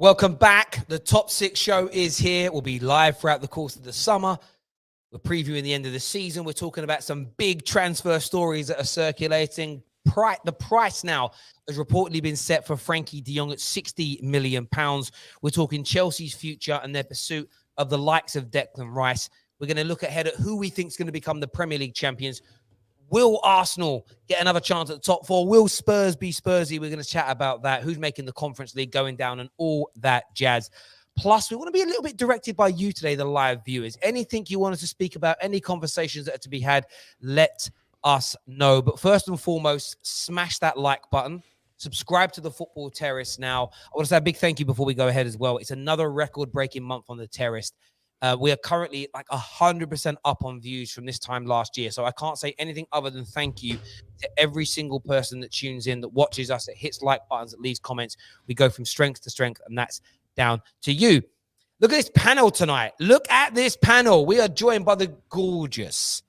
Welcome back. The Top 6 show is here. We'll be live throughout the course of the summer. We're previewing the end of the season. We're talking about some big transfer stories that are circulating. The price now has reportedly been set for Frenkie de Jong at £60 million. We're talking Chelsea's future and their pursuit of the likes of Declan Rice. We're going to look ahead at who we think is going to become the Premier League champions. Will Arsenal get another chance at the top four? Will Spurs be Spursy? We're going to chat about that. Who's making the Conference League going down and all that jazz. Plus, we want to be a little bit directed by you today, the live viewers. Anything you want us to speak about, any conversations that are to be had, let us know. But first and foremost, smash that like button. Subscribe to the Football Terrace now. I want to say a big thank you before we go ahead as well. It's another record-breaking month on the Terrace. We are currently like 100% up on views from this time last year. So I can't say anything other than thank you to every single person that tunes in, that watches us, that hits like buttons, that leaves comments. We go from strength to strength, and that's down to you. Look at this panel tonight. Look at this panel. We are joined by the gorgeous,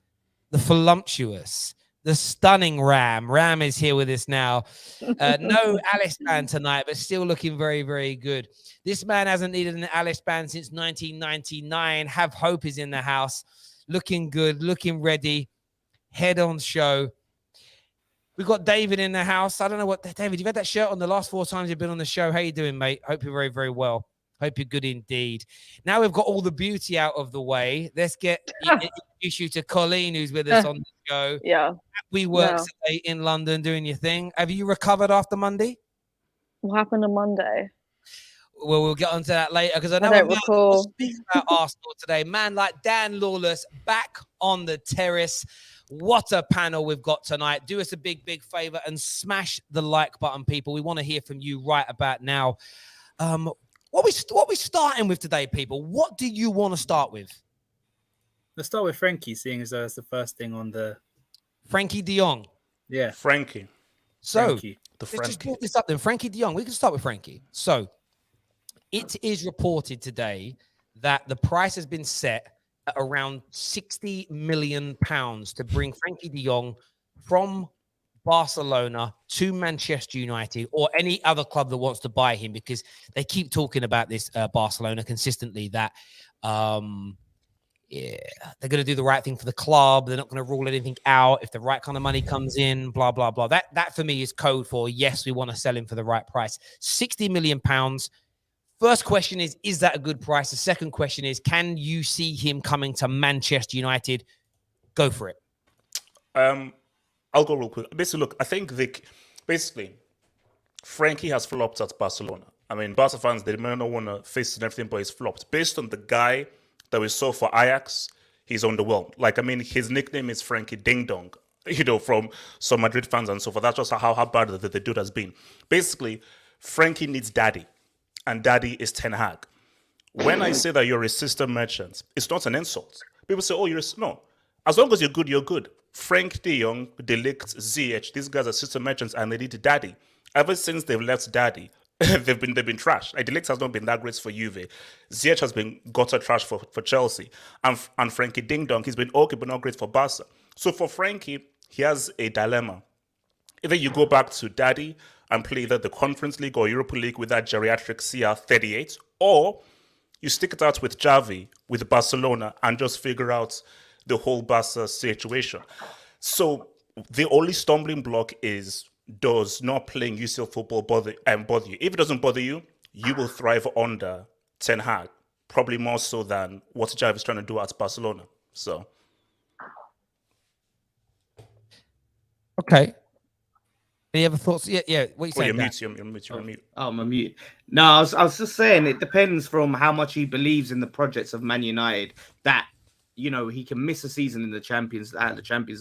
the voluptuous, the stunning Ram. Ram is here with us now. No Alice band tonight, but still looking very, very good. This man hasn't needed an Alice band since 1999. Have Hope is in the house. Looking good, looking ready. Head on show. We've got David in the house. I don't know what, David, you've had that shirt on the last 4 times you've been on the show. How you doing, mate? Hope you're very, very well. Hope you're good indeed. Now we've got all the beauty out of the way. Let's introduce you to Colleen, who's with us on the show. Yeah. We work today in London doing your thing. Have you recovered after Monday? What happened on Monday? Well, we'll get onto that later because I know don't recall. Speaking about Arsenal today. Man like Dan Lawless back on the terrace. What a panel we've got tonight. Do us a big, big favor and smash the like button, people. We want to hear from you right about now. What we starting with today, people? What do you want to start with? Let's start with Frenkie, seeing as though it's the first thing on the... Frenkie de Jong. Yeah. Frenkie. So, Frenkie. let's just put this up then. Frenkie de Jong. We can start with Frenkie. So, it is reported today that the price has been set at around £60 million to bring Frenkie de Jong from Barcelona to Manchester United or any other club that wants to buy him, because they keep talking about this Barcelona consistently, that they're going to do the right thing for the club. They're not going to rule anything out if the right kind of money comes in, blah, blah, blah. That for me is code for, yes, we want to sell him for the right price. £60 million. First question is that a good price? The second question is, can you see him coming to Manchester United? Go for it. I'll go real quick. Basically, look, I think Frenkie has flopped at Barcelona. I mean, Barca fans, they may not want to face it and everything, but he's flopped. Based on the guy that we saw for Ajax, he's underwhelmed. Like, I mean, his nickname is Frenkie Ding Dong, from some Madrid fans and so forth. That's just how bad the dude has been. Basically, Frenkie needs daddy, and daddy is Ten Hag. When I say that you're a sister merchant, it's not an insult. People say, oh, no. As long as you're good, you're good. Frank de Jong, De Ligt, Ziyech, these guys are sister merchants and they need daddy. Ever since they've left daddy, they've been trashed. Like, De Ligt has not been that great for Juve. Ziyech has been gutter trash for Chelsea. And Frenkie Ding Dong, he's been okay, but not great for Barca. So for Frenkie, he has a dilemma. Either you go back to daddy and play either the Conference League or Europa League with that geriatric CR38, or you stick it out with Xavi, with Barcelona, and just figure out the whole Barca situation. So the only stumbling block is, does not playing UCL football bother you? If it doesn't bother you, you will thrive under Ten Hag, probably more so than what Xavi is trying to do at Barcelona. So, okay. Any other thoughts? Yeah. What are you saying? You're mute. Oh, I'm mute. No, I was just saying it depends from how much he believes in the projects of Man United, that he can miss a season in the Champions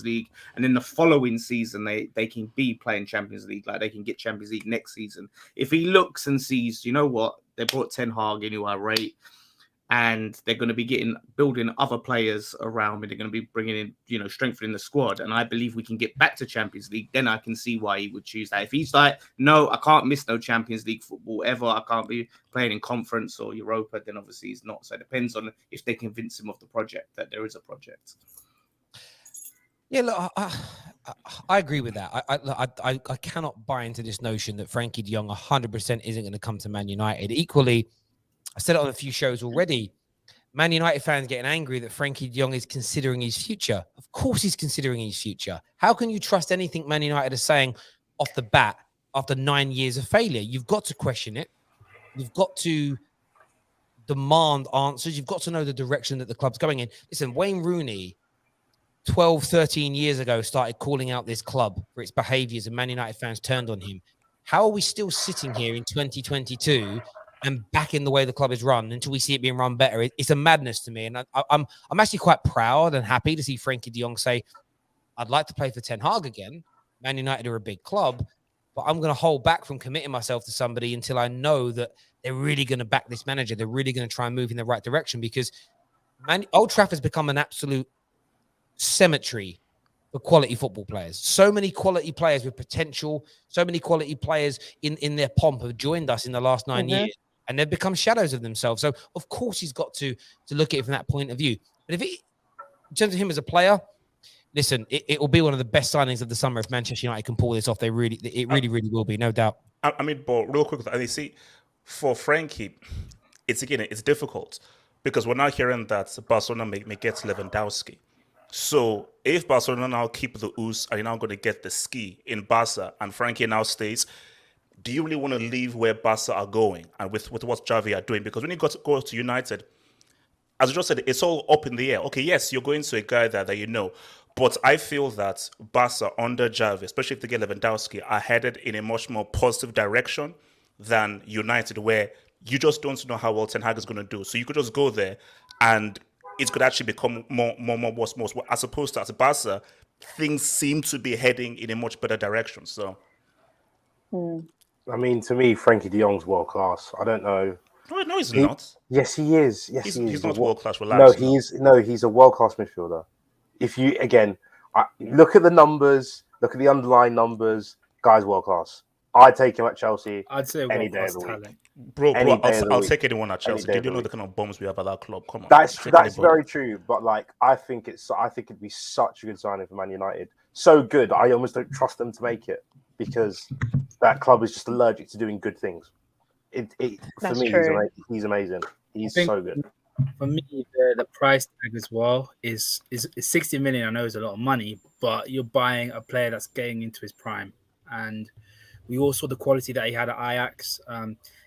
League, and in the following season they can be playing Champions League, like they can get Champions League next season. If he looks and sees, you know what, they brought Ten Hag in, who I rate, and they're going to be building other players around me. They're going to be bringing in, strengthening the squad. And I believe we can get back to Champions League. Then I can see why he would choose that. If he's like, no, I can't miss no Champions League football ever. I can't be playing in Conference or Europa. Then obviously he's not. So it depends on if they convince him of the project, that there is a project. Yeah, look, I agree with that. I cannot buy into this notion that Frenkie de Jong 100% isn't going to come to Man United. Equally, I said it on a few shows already. Man United fans getting angry that Frenkie de Jong is considering his future. Of course he's considering his future. How can you trust anything Man United is saying off the bat after 9 years of failure? You've got to question it. You've got to demand answers. You've got to know the direction that the club's going in. Listen, Wayne Rooney 12, 13 years ago started calling out this club for its behaviors and Man United fans turned on him. How are we still sitting here in 2022 and backing the way the club is run until we see it being run better? It's a madness to me. And I'm actually quite proud and happy to see Frenkie de Jong say, I'd like to play for Ten Hag again. Man United are a big club, but I'm going to hold back from committing myself to somebody until I know that they're really going to back this manager. They're really going to try and move in the right direction, because Old Trafford's become an absolute cemetery for quality football players. So many quality players with potential, so many quality players in their pomp have joined us in the last 9 years, and they've become shadows of themselves. So of course he's got to look at it from that point of view. But in terms of him as a player, listen, it will be one of the best signings of the summer if Manchester United can pull this off. It really will be, no doubt. I mean, but real quick, I see for Frenkie, it's difficult because we're now hearing that Barcelona may get Lewandowski. So if Barcelona now keep the ooze, are you now going to get the ski in Barca, and Frenkie now stays? Do you really want to leave where Barca are going and with what Xavi are doing? Because when you go to United, as I just said, it's all up in the air. Okay, yes, you're going to a guy that you know. But I feel that Barca under Xavi, especially if they get Lewandowski, are headed in a much more positive direction than United, where you just don't know how well Ten Hag is going to do. So you could just go there and it could actually become more as opposed to at Barca, things seem to be heading in a much better direction. So, I mean, to me, Frenkie de Jong's world class. I don't know. No, he's not. Yes, he is. Yes, he's not world class. Relax. He's a world class midfielder. If you look at the numbers, look at the underlying numbers, guy's world class. I'd take him at Chelsea. I'd say any day of the talent. week. Bro, I'll take anyone at Chelsea. Do you know the kind of bombs we have at that club? Come on. That's very true. But I think it'd be such a good signing for Man United. So good, I almost don't trust them to make it, because that club is just allergic to doing good things. For me, he's amazing. He's so good. For me, the price tag as well is 60 million. I know is a lot of money, but you're buying a player that's getting into his prime, and we all saw the quality that he had at Ajax.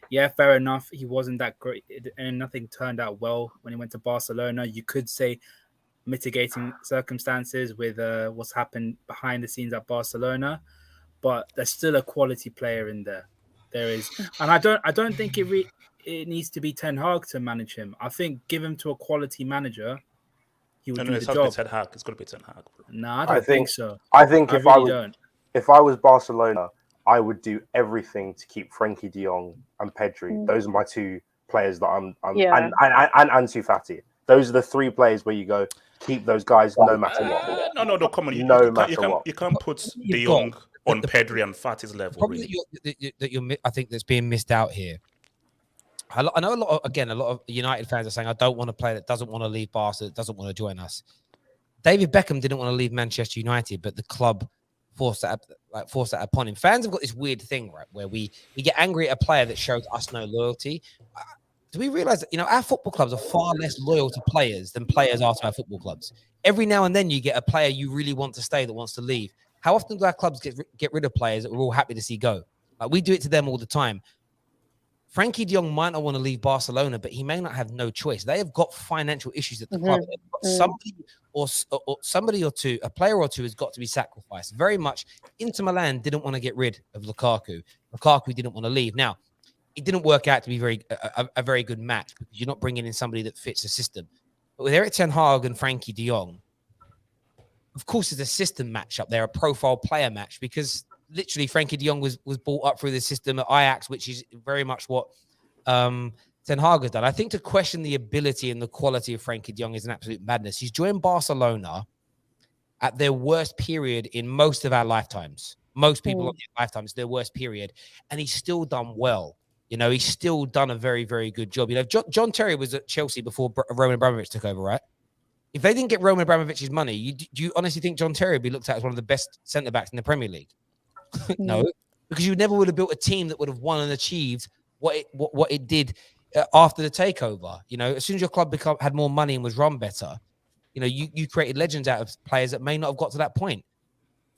Yeah, fair enough. He wasn't that great, and nothing turned out well when he went to Barcelona. You could say mitigating circumstances with what's happened behind the scenes at Barcelona, but there's still a quality player in there. There is, and I don't think it needs to be Ten Hag to manage him. I think give him to a quality manager, he would do the job. Ten Hag. It's got to be Ten Hag. No, I don't think so. I think if I was Barcelona, I would do everything to keep Frenkie de Jong and Pedri. Those are my two players that and Ansu Fati. Those are the three players where you go, keep those guys no matter what. No, come on. You can't put de Jong on Pedri and Fati's level. Probably really. I think that's being missed out here. I know a lot of United fans are saying, I don't want a player that doesn't want to leave Barca, that doesn't want to join us. David Beckham didn't want to leave Manchester United, but the club forced that upon him. Fans have got this weird thing, right, where we get angry at a player that shows us no loyalty. Do we realize that, our football clubs are far less loyal to players than players are to our football clubs? Every now and then you get a player you really want to stay that wants to leave. How often do our clubs get rid of players that we're all happy to see go? Like, we do it to them all the time. Frenkie de Jong might not want to leave Barcelona, but he may not have no choice. They have got financial issues at the club. Somebody or two, a player or two has got to be sacrificed. Very much, Inter Milan didn't want to get rid of Lukaku. Lukaku didn't want to leave. Now, it didn't work out to be a very good match, because you're not bringing in somebody that fits the system. But with Erik ten Hag and Frenkie de Jong, of course, it's a system matchup. They're a profile player match, because literally Frenkie de Jong was brought up through the system at Ajax, which is very much what Ten Hag has done. I think to question the ability and the quality of Frenkie de Jong is an absolute madness. He's joined Barcelona at their worst period in most of our lifetimes. Most people on their lifetimes, their worst period, and he's still done well. He's still done a very, very good job. John Terry was at Chelsea before Roman Abramovich took over, right? if they didn't get Roman Abramovich's money, do you honestly think John Terry would be looked at as one of the best centre backs in the Premier League? No, because you never would have built a team that would have won and achieved what it did after the takeover. You know, as soon as your club had more money and was run better, you know, you created legends out of players that may not have got to that point.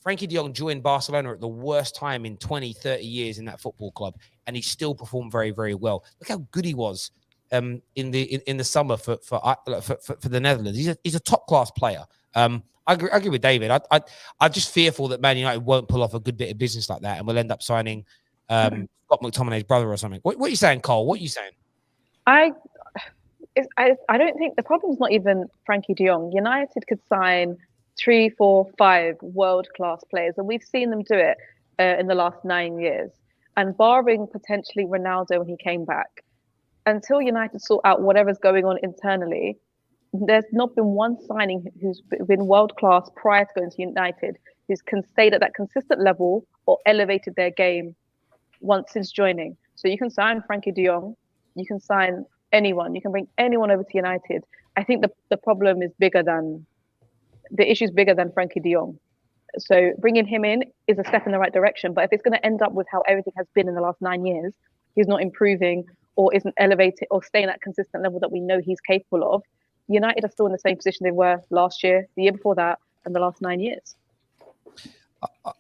Frenkie de Jong joined Barcelona at the worst time in 20, 30 years in that football club, and he still performed very, very well. Look how good he was in the summer for the Netherlands. He's a top class player. I agree with David. I'm just fearful that Man United won't pull off a good bit of business like that, and we'll end up signing Scott McTominay's brother or something. What are you saying, Cole? What are you saying? I don't think the problem's not even Frenkie de Jong. United could sign 3, 4, 5 world-class players, and we've seen them do it in the last 9 years. And barring potentially Ronaldo when he came back, until United sort out whatever's going on internally, there's not been one signing who's been world-class prior to going to United who's stayed at that consistent level or elevated their game once since joining. So you can sign Frenkie de Jong, you can sign anyone, you can bring anyone over to United. I think the problem is bigger than the issue is bigger than Frenkie de Jong. So bringing him in is a step in the right direction. But if it's going to end up with how everything has been in the last 9 years, he's not improving or isn't elevated or staying at that consistent level that we know he's capable of, United are still in the same position they were last year, the year before that, and the last 9 years.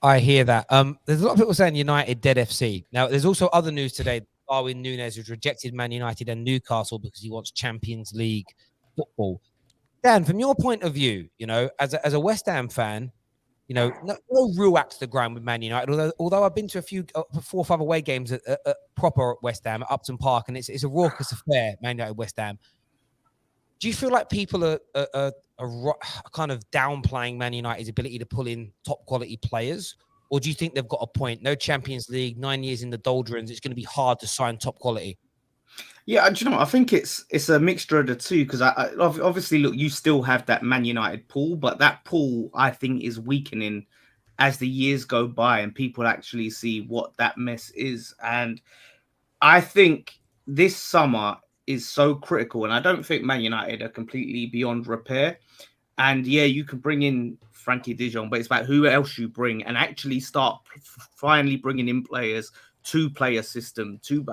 I hear that. There's a lot of people saying United dead FC. Now, there's also other news today. Darwin Núñez has rejected Man United and Newcastle because he wants Champions League football. Dan, from your point of view, you know, as a West Ham fan, you know, no real axe to the grind with Man United. Although I've been to a few 4 or 5 away games at proper West Ham at Upton Park, and it's a raucous affair, Man United West Ham. Do you feel like people are kind of downplaying Man United's ability to pull in top quality players, or do you think they've got a point? No Champions League, 9 years in the doldrums. It's going to be hard to sign top quality. Yeah, do you know what? I think it's a mixture of the two, because I obviously, look, you still have that Man United pool, but that pool, I think, is weakening as the years go by and people actually see what that mess is. And I think this summer is so critical, and I don't think Man United are completely beyond repair. And yeah, you can bring in Frenkie de Jong, but it's about who else you bring and actually start finally bringing in players to play a system, to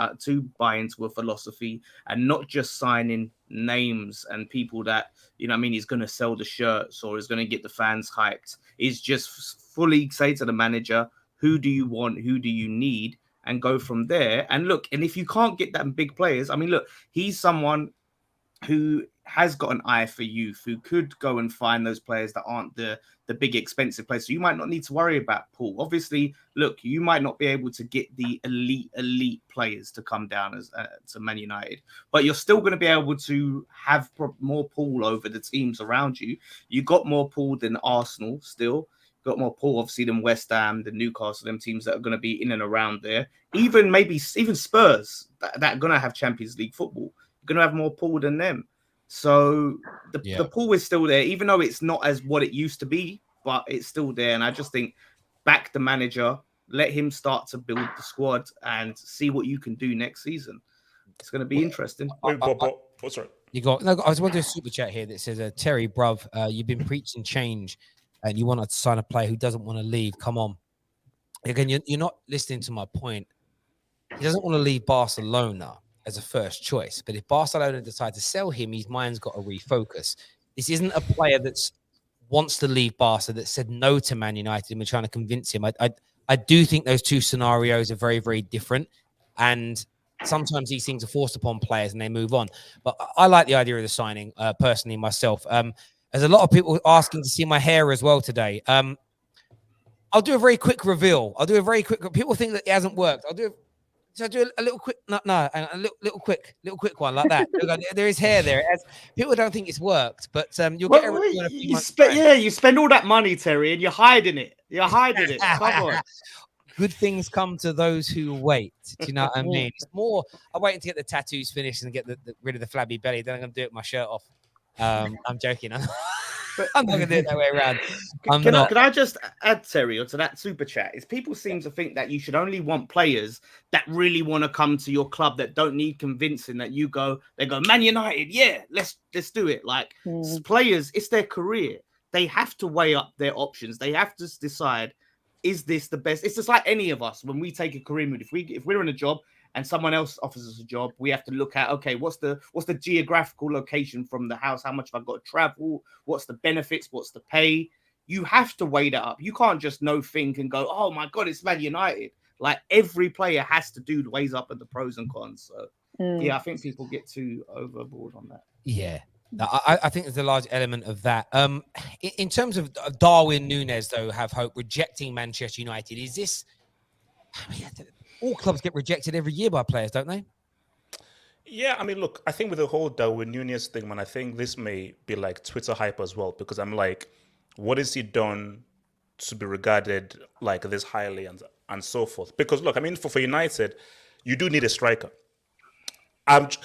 buy into a philosophy, and not just signing names and people that, you know what I mean, he's going to sell the shirts or is going to get the fans hyped. Is just fully say to the manager, who do you want? Who do you need? And go from there. And look, and if you can't get them big players, I mean, look, he's someone who has got an eye for youth, who could go and find those players that aren't the big expensive players. So you might not need to worry about Paul. Obviously, look, you might not be able to get the elite players to come down as to Man United, but you're still going to be able to have more pull over the teams around you. You got more pull than Arsenal still. Got more pull, obviously, than West Ham, than Newcastle, them teams that are going to be in and around there. Even Spurs that are going to have Champions League football. You're going to have more pull than them. So the pull is still there, even though it's not as what it used to be, but it's still there. And I just think back the manager, let him start to build the squad and see what you can do next season. It's going to be interesting. Sorry. You got no. I was wondering a super chat here that says, Terry, bruv, you've been preaching change and you want to sign a player who doesn't want to leave. Come on. Again, you're not listening to my point. He doesn't want to leave Barcelona as a first choice. But if Barcelona decide to sell him, his mind's got to refocus. This isn't a player that wants to leave Barca that said no to Man United and we're trying to convince him. I do think those two scenarios are very, very different. And sometimes these things are forced upon players and they move on. But I like the idea of the signing, personally, myself. There's a lot of people asking to see my hair as well today. I'll do a very quick reveal. People think that it hasn't worked. I'll do a little quick, a little quick one like that. There is hair there. People don't think it's worked, but you'll get you spend all that money, Terry, and you're hiding it. Come on. Good things come to those who wait. Do you know what I mean? It's more, I'm waiting to get the tattoos finished and get rid of the flabby belly. Then I'm going to do it with my shirt off. I'm joking. I'm not going to do it that way around. Can I just add, Terry, or to that super chat? Is people seem to think that you should only want players that really want to come to your club, that don't need convincing. That they go, Man United, yeah, let's do it. Like players, it's their career. They have to weigh up their options. They have to decide, is this the best? It's just like any of us when we take a career move. If we're in a job and someone else offers us a job, we have to look at, okay, what's the geographical location from the house? How much have I got to travel? What's the benefits? What's the pay? You have to weigh that up. You can't just think and go, oh my God, it's Man United. Like every player has to weighs up at the pros and cons. So yeah, I think people get too overboard on that. Yeah. I think there's a large element of that. In terms of Darwin, Núñez, though, have hope rejecting Manchester United. Is this... I mean, all clubs get rejected every year by players, don't they? Yeah, I mean, look, I think with the whole Darwin Núñez thing, man, I think this may be like Twitter hype as well, because I'm like, what has he done to be regarded like this highly and so forth? Because look, I mean, for United, you do need a striker. And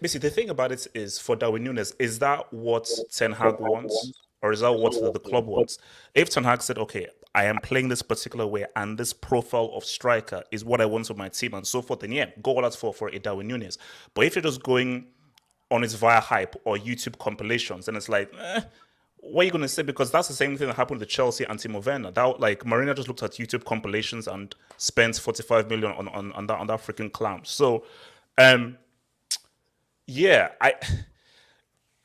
basically, the thing about it is, for Darwin Núñez, is that what Ten Hag wants? Or is that what the club wants? If Ten Hag said, okay, I am playing this particular way and this profile of striker is what I want for my team and so forth, then yeah, go all out for a Darwin Núñez. But if you're just going on it via hype or YouTube compilations, and it's like, what are you going to say? Because that's the same thing that happened to Chelsea and Timo Werner. That, like, Marina just looked at YouTube compilations and spent 45 million on that freaking clown. So, yeah,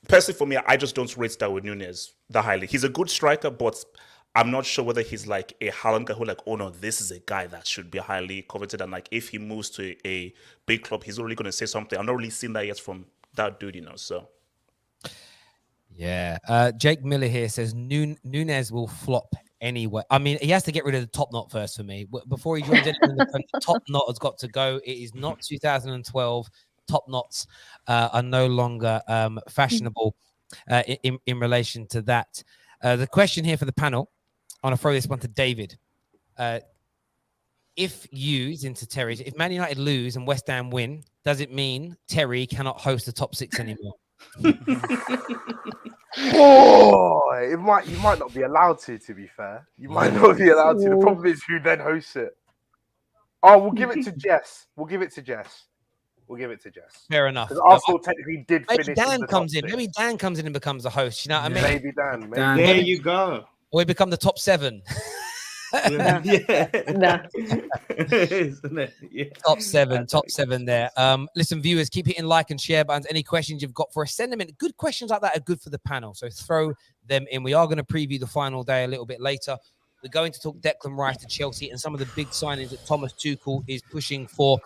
personally, for me, I just don't rate Darwin Núñez that highly. He's a good striker, but I'm not sure whether he's like a Haaland guy who like, oh no, this is a guy that should be highly coveted. And like, if he moves to a big club, he's already going to say something. I've not really seen that yet from that dude, so. Yeah. Jake Miller here says Núñez will flop anyway. I mean, he has to get rid of the top knot first for me. Before he joins anyone, the top knot has got to go. It is not 2012. Top knots are no longer fashionable in relation to that. The question here for the panel, I want to throw this one to David. If Man United lose and West Ham win, does it mean Terry cannot host the top six anymore? Oh, you might not be allowed to be fair. You might not be allowed to. The problem is who then hosts it. Oh, we'll give it to Jess. Fair enough. Because Arsenal technically did finish. Maybe Dan comes in. Maybe Dan comes in and becomes the host. You know what I mean? Maybe Dan. There you go. Or we become the top seven. Top seven there. Listen, viewers, keep hitting like and share buttons. Any questions you've got for us, send them in. Good questions like that are good for the panel, so throw them in. We are going to preview the final day a little bit later. We're going to talk Declan Rice to Chelsea and some of the big signings that Thomas Tuchel is pushing for.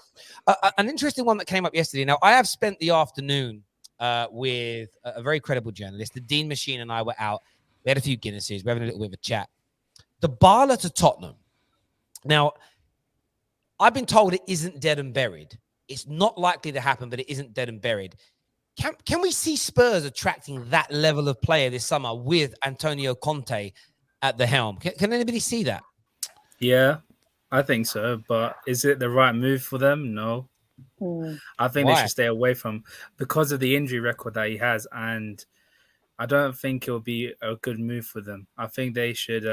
An interesting one that came up yesterday. Now, I have spent the afternoon with a very credible journalist. The Dean Machine and I were out. We had a few Guinnesses. We're having a little bit of a chat. Dybala to Tottenham. Now, I've been told it isn't dead and buried. It's not likely to happen, but it isn't dead and buried. Can we see Spurs attracting that level of player this summer with Antonio Conte at the helm? Can anybody see that? Yeah, I think so. But is it the right move for them? No. I think they should stay away from, because of the injury record that he has, and I don't think it will be a good move for them. I think they should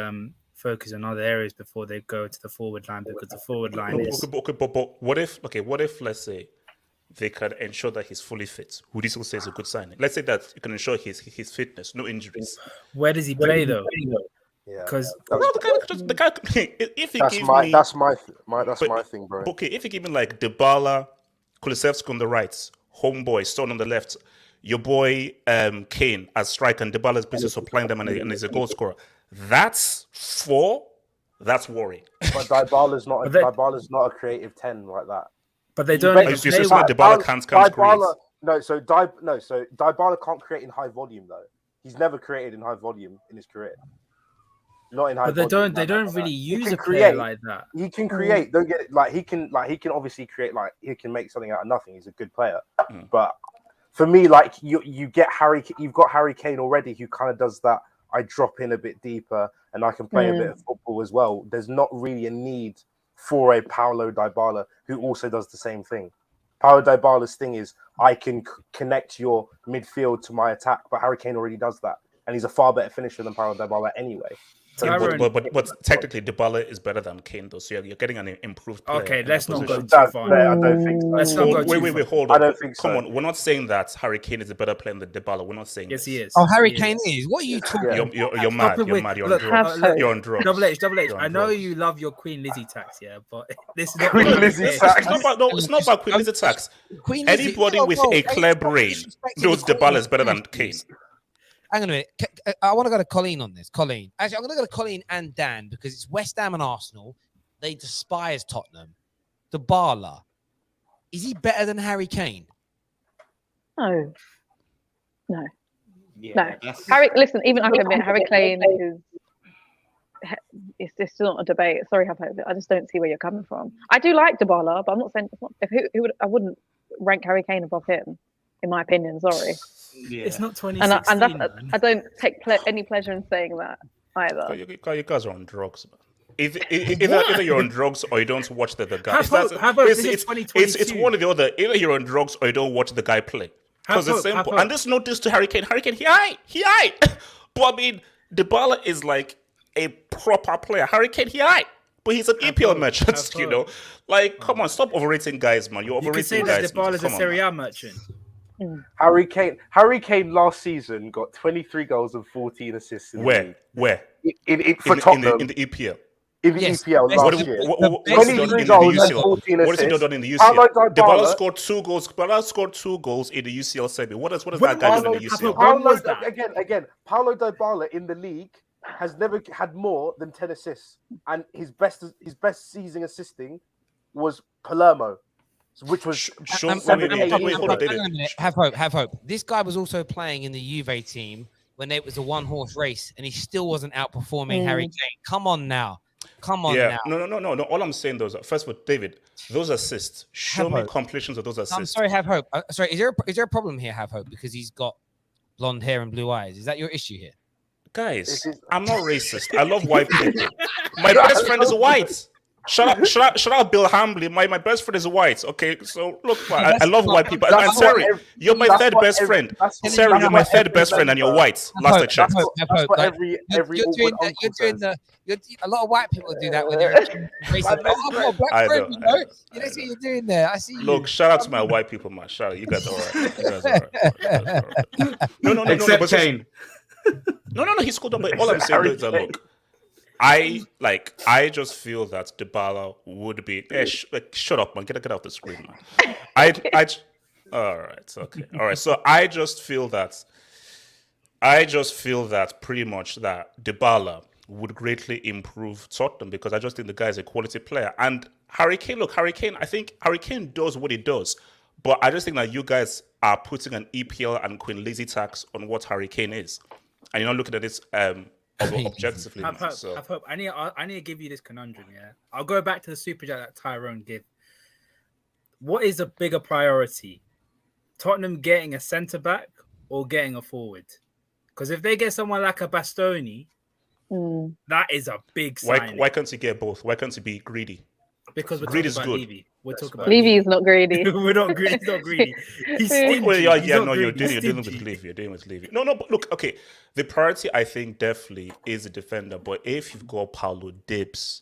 focus on other areas before they go to the forward line, because the forward line is... Okay, but what if, let's say, they can ensure that he's fully fit? Would you still say it's a good signing? Let's say that you can ensure his fitness, no injuries. Where does he play, though? Yeah, because the guy, if he that's my thing, bro. Okay, if you give me like Dybala, Kulusevski on the right, homeboy Stone on the left, your boy Kane as striker, and Dybala's busy supplying them, and he's a goal scorer. That's worrying. But Dybala's not a creative 10 like that. But they don't. Dybala can't create. So Dybala can't create in high volume though. He's never created in high volume in his career. Not in high. But they don't really use a player like that. He can create. Don't get it. Like he can obviously create. Like he can make something out of nothing. He's a good player. But for me, like you've got Harry Kane already, who kind of does that. I drop in a bit deeper and I can play a bit of football as well. There's not really a need for a Paulo Dybala who also does the same thing. Paulo Dybala's thing is I can connect your midfield to my attack, but Harry Kane already does that. and he's a far better finisher than Paulo Dybala anyway. So Tyrone- But technically, Dybala is better than Kane, though. So you're getting an improved player. Okay, in that let's not go position. too far. I don't think so. Let's not go too Wait, far. hold I on. don't think Come so. on, we're not saying that Harry Kane is a better player than Dybala. We're not saying Yes, this. he is. Oh, Harry He Kane is. What are you talking? Yeah. You're mad. Stop it You're with- mad. You're look, on drugs. Have hope. You're on drugs. Double H. You're on I know drugs. you love your Queen Lizzie tax, yeah, but this is not Queen what Lizzie it is. tax. It's not about, no, it's not about Queen Lizzie tax. Queen Lizzie- Anybody Whoa, with whoa, a hey, clear stop brain disrespecting knows the Dybala is better Queen, than Kane. please. Hang on a minute. I want to go to Colleen on this. Colleen. Actually, I'm going to go to Colleen and Dan because it's West Ham and Arsenal. They despise Tottenham. Dybala. Is he better than Harry Kane? No. No. Yeah, No. that's- Harry, listen, even I can admit Harry Kane it's just not a debate. Sorry, have hope. I just don't see where you're coming from. I do like Dybala, but I'm not saying I wouldn't rank Harry Kane above him, in my opinion. Sorry, yeah. It's not and 2016. that's, I don't take any pleasure in saying that either. You guys are on drugs, man. Either you're on drugs or you don't watch the guy. Have hope, have hope. This is It's 2022. one or the other. Either you're on drugs or you don't watch the guy play. Because Have it's hope, have simple. hope. And this is no diss to Harry Kane. Harry Kane, he aight. But I mean, Dybala is like a proper player. Harry Kane, he aight. But he's an EPL hope, merchant, have you hope. know. Like, come on, stop overrating guys, man. You're You could say overrating that guys. man. Dybala's a Come on, Serie man. A merchant. Harry Kane last season got 23 goals and 14 assists. In the Where? league. Where? For Tottenham In the EPL. in the Yes. EPL What last is- year. What has he done 23 in the goals and UCL? 14 What has he assists. done in the Paulo UCL? Dybala Dybala scored 2 goals. Dybala scored 2 goals in the UCL semi. What has When that guy done in the was- UCL? When was that? Again, Paulo Dybala in the league has never had more than 10 assists, and his best season assisting was Palermo, which was Show, Wait, hold on, Hang David. on a minute. Have hope. This guy was also playing in the Juve team when it was a one-horse race, and he still wasn't outperforming Harry Kane. Come on now. Yeah, no. All I'm saying, those first of all, David, those assists. Show Have me hope. completions of those assists. I'm sorry, have hope. Sorry, is there a problem here, have hope, because he's got blonde hair and blue eyes? Is that your issue here? Guys, I'm not racist. I love white people. My best friend is white. Shut up, Bill Hambley. My best friend is white. Okay, so look, I love white people. And That's Terry, what ev- you're my that's third what best every- friend. that's what- Terry, that's you're my what third every best friend, and you're member- white. Last I checked. Have That's hope. what Like, every you're awkward doing uncle says. a lot of white people do that when they're racist. My best Oh, I've got a I black friend, know, you know. I know. That's what you're doing there. I see you. Look, shout out to my white people, man. Shout out, you guys are all right. You guys are all right. No. Except but Kane. No, he scored up. But all I'm saying is that look, I just feel that Dybala would be. Shut up, man. Get off the screen, man. All right, okay, all right. So I just feel that pretty much that Dybala would greatly improve Tottenham because I just think the guy is a quality player. And Harry Kane, I think Harry Kane does what he does, but I just think that you guys are putting an EPL and Queen Lizzie tax on what Harry Kane is, and you're not looking at this objectively. Have hope. So. Have hope. I need to give you this conundrum. Yeah, I'll go back to the super chat that Tyrone gave. What is a bigger priority, Tottenham getting a centre back or getting a forward? Because if they get someone like a Bastoni, that is a big sign. Why can't he get both? Why can't he be greedy? Because we're Greed talking is about good. Levy. We're talking about Levy is not greedy. We're not greedy. He's not greedy. He's stingy. Well, yeah, He's not no, you're greedy. He's dealing with stingy. Levy. You're dealing with Levy. No, but look, okay. The priority, I think, definitely is the defender. But if you've got Paulo Dibs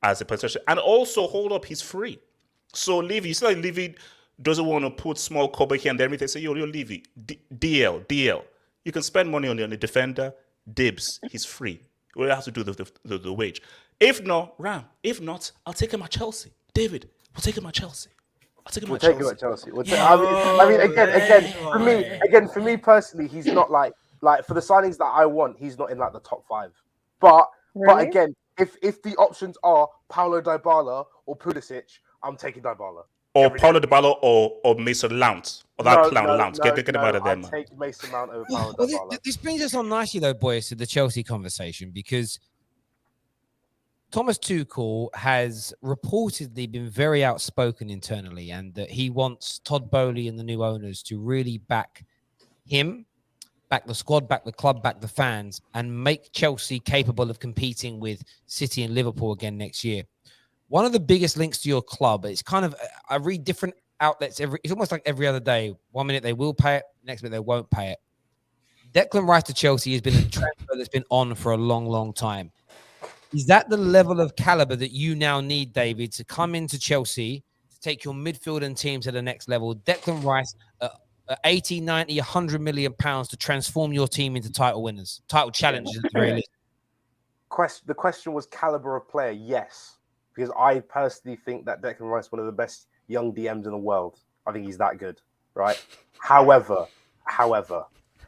as a potential, and also hold up, he's free. So Levy, you see, like Levy doesn't want to put small cover here and there. Everything. Say, yo, Levy, DL. You can spend money on the defender. Dibs, he's free. We have to do the wage. If not, I'll take him at Chelsea. David, we'll take him at Chelsea. We'll take him at Chelsea. I mean, for me personally, he's not like for the signings that I want, he's not in like the top 5. But Really? again, if the options are Paulo Dybala or Pulisic, I'm taking Dybala. Or Paulo Dybala or Mason Mount. Or that clown Mount. Get him out of there, I'd man. take Mason Mount over Paulo Well, Dybala. this brings us on nicely, though, boys, to the Chelsea conversation because Thomas Tuchel has reportedly been very outspoken internally and that he wants Todd Boehly and the new owners to really back him, back the squad, back the club, back the fans, and make Chelsea capable of competing with City and Liverpool again next year. One of the biggest links to your club, it's kind of, I read different outlets, it's almost like every other day. 1 minute they will pay it, next minute they won't pay it. Declan Rice to Chelsea has been a transfer that's been on for a long, long time. Is that the level of caliber that you now need, David, to come into Chelsea, to take your midfield and team to the next level? Declan Rice, 80, 90, 100 million pounds to transform your team into title winners, title challengers at the very least. The question was caliber of player, yes. Because I personally think that Declan Rice is one of the best young DMs in the world. I think he's that good, right? However,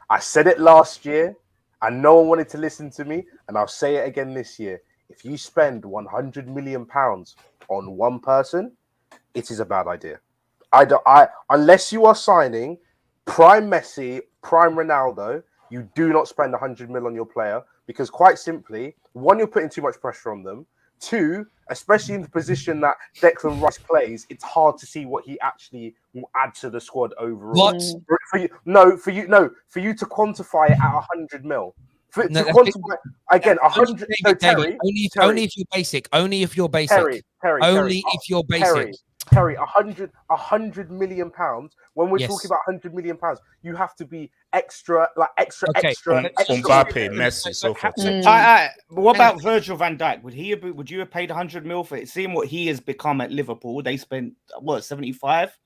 I said it last year and no one wanted to listen to me, and I'll say it again this year. If you spend £100 million on one person, it is a bad idea. Unless you are signing prime Messi, prime Ronaldo, you do not spend 100 mil on your player, because quite simply, one, you're putting too much pressure on them. Two, especially in the position that Declan Rice plays, it's hard to see what he actually will add to the squad overall. What? For you to quantify it at 100 mil. Quantify again, 100. So Terry, only if you're basic. Only if you're basic. Only if you're basic. Terry, 100 million pounds. When we're talking about 100 million pounds, you have to be extra. Mbappe, Messi, so forth. What about Virgil van Dijk? Would you have paid 100 mil for it? Seeing what he has become at Liverpool, they spent 75.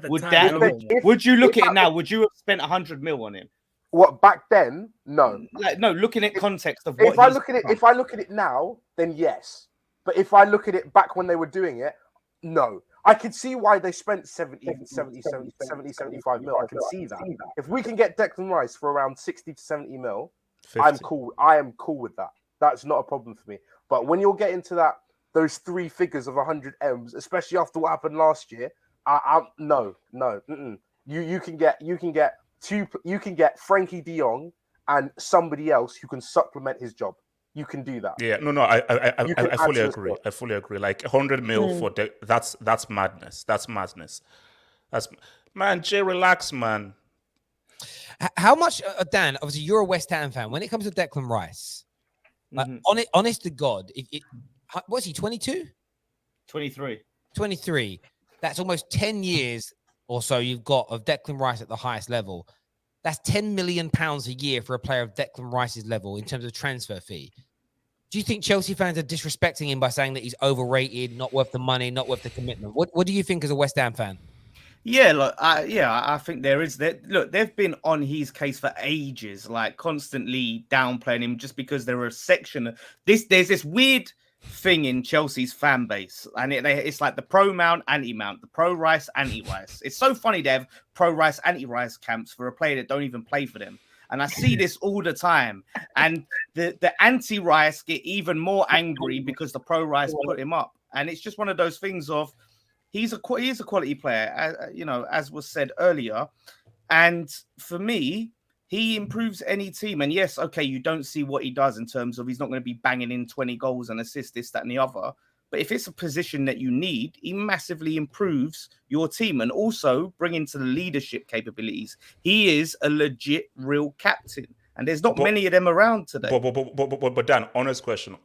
Would you look at it now? Would you have spent 100 mil on him? What, back then? No. No. Looking at context of if I look at it now, then yes. But if I look at it back when they were doing it, no. I can see why they spent 70, 75 mil. I can see that. If we can get Declan Rice for around 60 to 70 mil, 50. I'm cool. I am cool with that. That's not a problem for me. But when you're getting to those three figures of 100 M's, especially after what happened last year, no. You can get Frenkie de Jong and somebody else who can supplement his job. You can do that. Yeah, I fully agree. I fully agree. Like 100 mil for that's madness. That's madness. Man, Jay, relax, man. How much, Dan? Obviously, you're a West Ham fan. When it comes to Declan Rice, honest to God, what's he? 22? 23. 23. That's almost 10 years or so you've got of Declan Rice at the highest level. That's £10 million a year for a player of Declan Rice's level in terms of transfer fee. Do you think Chelsea fans are disrespecting him by saying that he's overrated, not worth the money, not worth the commitment? What do you think as a West Ham fan? Yeah, look, I think there is that. Look, they've been on his case for ages, like constantly downplaying him just because there are a section of this. There's this weird thing in Chelsea's fan base, and it's like the pro Mount, anti Mount, the pro Rice, anti Rice. It's so funny they have pro Rice, anti Rice camps for a player that don't even play for them, and I see this all the time. And the anti Rice get even more angry because the pro Rice put him up, and it's just one of those things of he is a quality player, as was said earlier, and for me, he improves any team. And yes, okay, you don't see what he does in terms of he's not going to be banging in 20 goals and assists, this, that, and the other. But if it's a position that you need, he massively improves your team and also bring into the leadership capabilities. He is a legit real captain. And there's not many of them around today. But Dan, honest question.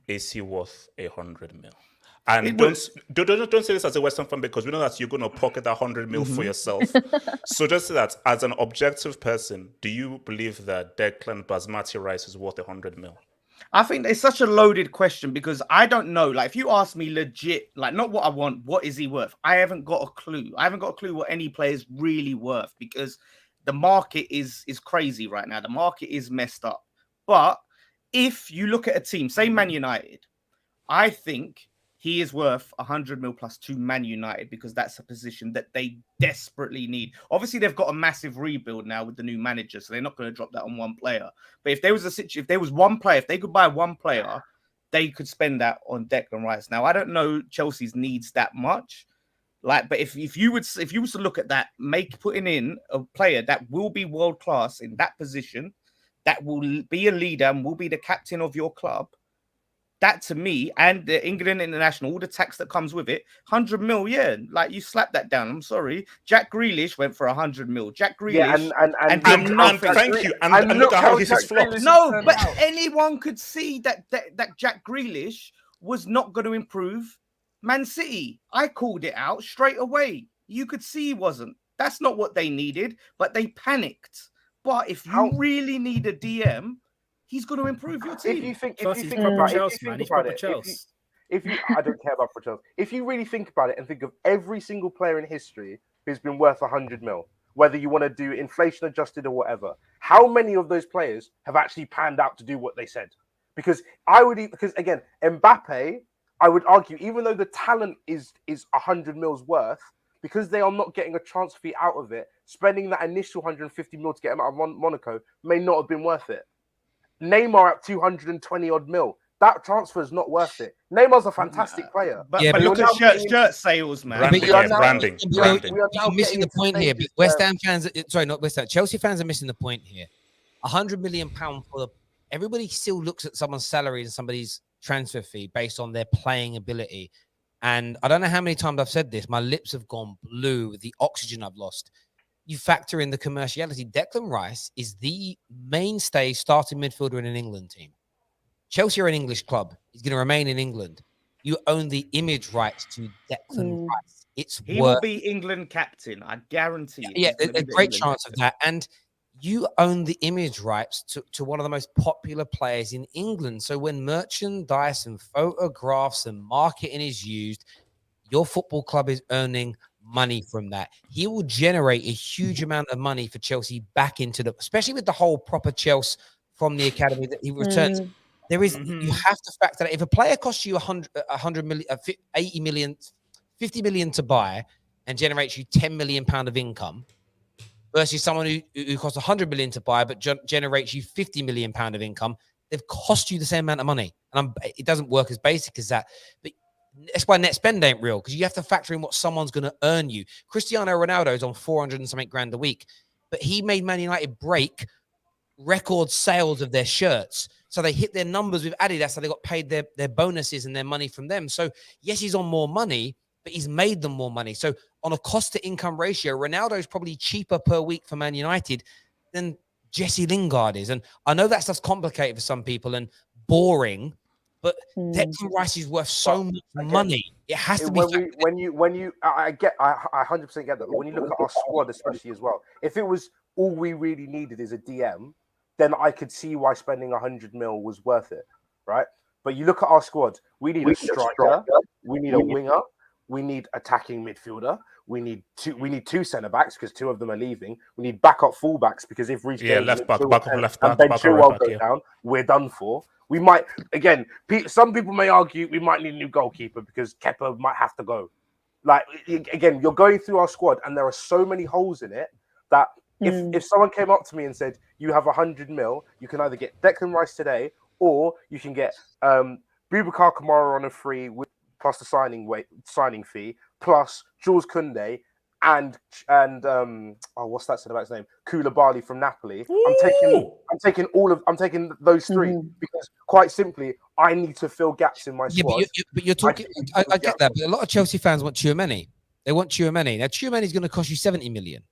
Is he worth 100 mil? And don't say this as a Western fan, because we know that you're going to pocket 100 mil for yourself. So just say that as an objective person, do you believe that Declan Basmati Rice is worth 100 mil? I think it's such a loaded question because I don't know. Like, if you ask me legit, like not what I want, what is he worth? I haven't got a clue. I haven't got a clue what any player is really worth because the market is crazy right now. The market is messed up. But if you look at a team, say Man United, I think he is worth 100 mil plus to Man United because that's a position that they desperately need. Obviously, they've got a massive rebuild now with the new manager, so they're not going to drop that on one player. But if there was if they could buy one player, they could spend that on Declan Rice. Now, I don't know Chelsea's needs that much. But if you was to look at that, putting in a player that will be world class in that position, that will be a leader and will be the captain of your club. That to me, and the England international, all the tax that comes with it, 100 mil, yeah. Like you slap that down. I'm sorry. Jack Grealish went for 100 mil. Jack Grealish, and thank you. And look at how he's flopped. No, but anyone could see that Jack Grealish was not going to improve Man City. I called it out straight away. You could see he wasn't. That's not what they needed, but they panicked. But if you really need a DM, he's going to improve your team. If you think Plus, he's about proper it, Chelsea, man. He's proper Chelsea. I don't care about Chelsea. If you really think about it and think of every single player in history who's been worth 100 mil, whether you want to do inflation adjusted or whatever, how many of those players have actually panned out to do what they said? Because again, Mbappe, I would argue, even though the talent is 100 mils worth, because they are not getting a transfer fee out of it, spending that initial 150 mil to get him out of Monaco may not have been worth it. Neymar at 220 odd mil. That transfer is not worth it. Neymar's a fantastic player. But look at shirt sales, man. Branding. You're missing the point here. West Ham fans, sorry, not West Ham. Chelsea fans are missing the point here. £100 million for everybody still looks at someone's salary and somebody's transfer fee based on their playing ability. And I don't know how many times I've said this. My lips have gone blue with the oxygen I've lost. You factor in the commerciality. Declan Rice is the mainstay starting midfielder in an England team. Chelsea are an English club. He's going to remain in England. You own the image rights to Declan Rice. He will be England captain. I guarantee it. Yeah, a great chance of that. And you own the image rights to one of the most popular players in England. So when merchandise and photographs and marketing is used, your football club is earning money from that. He will generate a huge amount of money for Chelsea back into especially with the whole proper Chelsea from the academy that he returns. There is, you have to factor that. If a player costs you 100 million, 80 million, 50 million to buy and generates you 10 million pound of income versus someone who costs 100 million to buy but generates you 50 million pound of income, they've cost you the same amount of money. And it doesn't work as basic as that. But that's why net spend ain't real, because you have to factor in what someone's going to earn you. Cristiano Ronaldo is on 400 and something grand a week, but he made Man United break record sales of their shirts. So they hit their numbers with Adidas, so they got paid their bonuses and their money from them. So yes, he's on more money, but he's made them more money. So on a cost to income ratio, Ronaldo is probably cheaper per week for Man United than Jesse Lingard is. And I know that stuff's complicated for some people and boring, but Declan Rice is worth so much money. It has to be. I 100% get that. But when you look at our squad, especially as well, if it was all we really needed is a DM, then I could see why spending 100 mil was worth it, right? But you look at our squad, we need a striker, we need a winger, we need attacking midfielder, we need two centre backs because two of them are leaving. We need backup fullbacks because if Reece left back, left back, and Ben Chilwell go down, we're done for. We might again. Some people may argue we might need a new goalkeeper because Kepa might have to go. Like again, you're going through our squad and there are so many holes in it that if someone came up to me and said you have 100 mil, you can either get Declan Rice today or you can get Boubacar Kamara on a free plus the signing fee plus Jules Koundé and what's that centre back's name? Koulibaly from Napoli. I'm taking those three because quite simply I need to fill gaps in my squad. But you're talking. I get that, but a lot of Chelsea fans want Tchouaméni. They want Tchouaméni. Now Tchouaméni is going to cost you 70 million.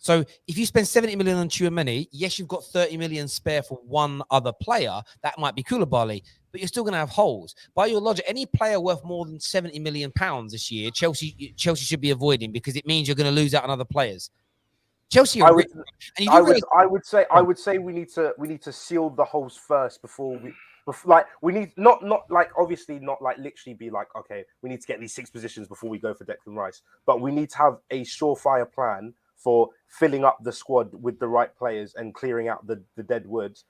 So if you spend 70 million on Tchouaméni, yes, you've got 30 million spare for one other player. That might be Koulibaly, but you're still going to have holes. By your logic, any player worth more than 70 million pounds this year, Chelsea should be avoiding because it means you're going to lose out on other players. Chelsea, I would say we need to seal the holes first before we need not obviously not like literally be like, okay, we need to get these 6 positions before we go for Declan Rice, but we need to have a surefire plan for filling up the squad with the right players and clearing out the dead woods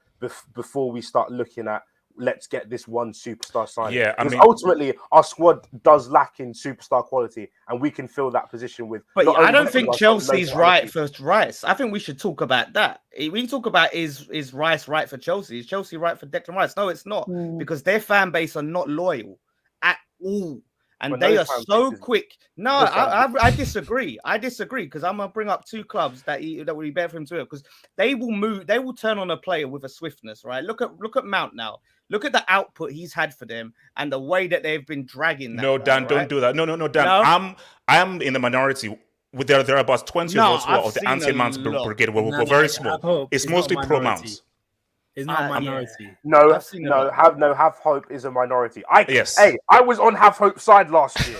before we start looking at let's get this one superstar signing. Yeah, because ultimately our squad does lack in superstar quality, and we can fill that position with. But I don't think Chelsea's right for Rice. I think we should talk about that. We talk about is Rice right for Chelsea? Is Chelsea right for Declan Rice? No, it's not, because their fan base are not loyal at all. And they are so quick. No, I disagree. I disagree because I'm gonna bring up 2 clubs that would be better for him to have, because they will move. They will turn on a player with a swiftness, right? Look at Mount now. Look at the output he's had for them and the way that they've been dragging. No, Dan, right? don't do that. No, Dan. No? I'm in the minority. There are about 20 of us of the anti-Mount brigade. We're very small. It's mostly pro-Mounts. It's not a minority. Yeah. No, I've seen a lot. Have hope is a minority. Yes. Hey, I was on have hope side last year.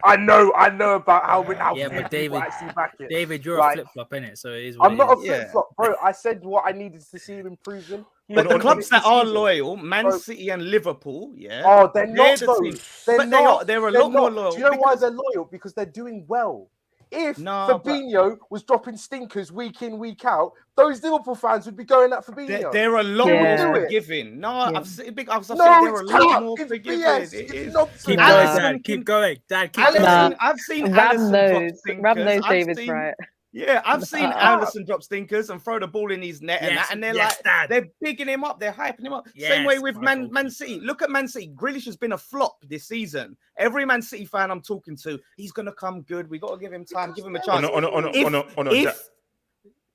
I know about how Yeah, many but people actually back it. David, you're Like, a flip flop, innit? So it is what I'm not a it is. flip flop, bro. I said what I needed to see him improving. But the clubs that are season. loyal, Man Bro. City and Liverpool, yeah. Oh, they're not the though. teams. They're But not. They're a They're lot more not. loyal. Do you know why because- they're loyal? Because they're doing well. If No, but- Fabinho was dropping stinkers week in, week out, those Liverpool fans would be going at Fabinho. They're a lot Yeah. more forgiving. No, Yeah. I've seen they're a it's lot crap. more It's forgiving. BS. It It's is. nonsense. Keep Nah. going, Alisson Dad. Keep going, Dad. Keep Alisson, going. Nah. I've seen Ram Alisson drop knows. stinkers. Ram knows I've David's seen- right. Yeah, I've seen Nah. Alisson drop stinkers and throw the ball in his net, Yes, and they're yes, like, Dad. they're bigging him up, they're hyping him up. Same Yes, way with my Man City. Look at Man City. Grealish has been a flop this season. Every Man City fan I'm talking to, he's gonna come good. We got to give him time, give him a chance.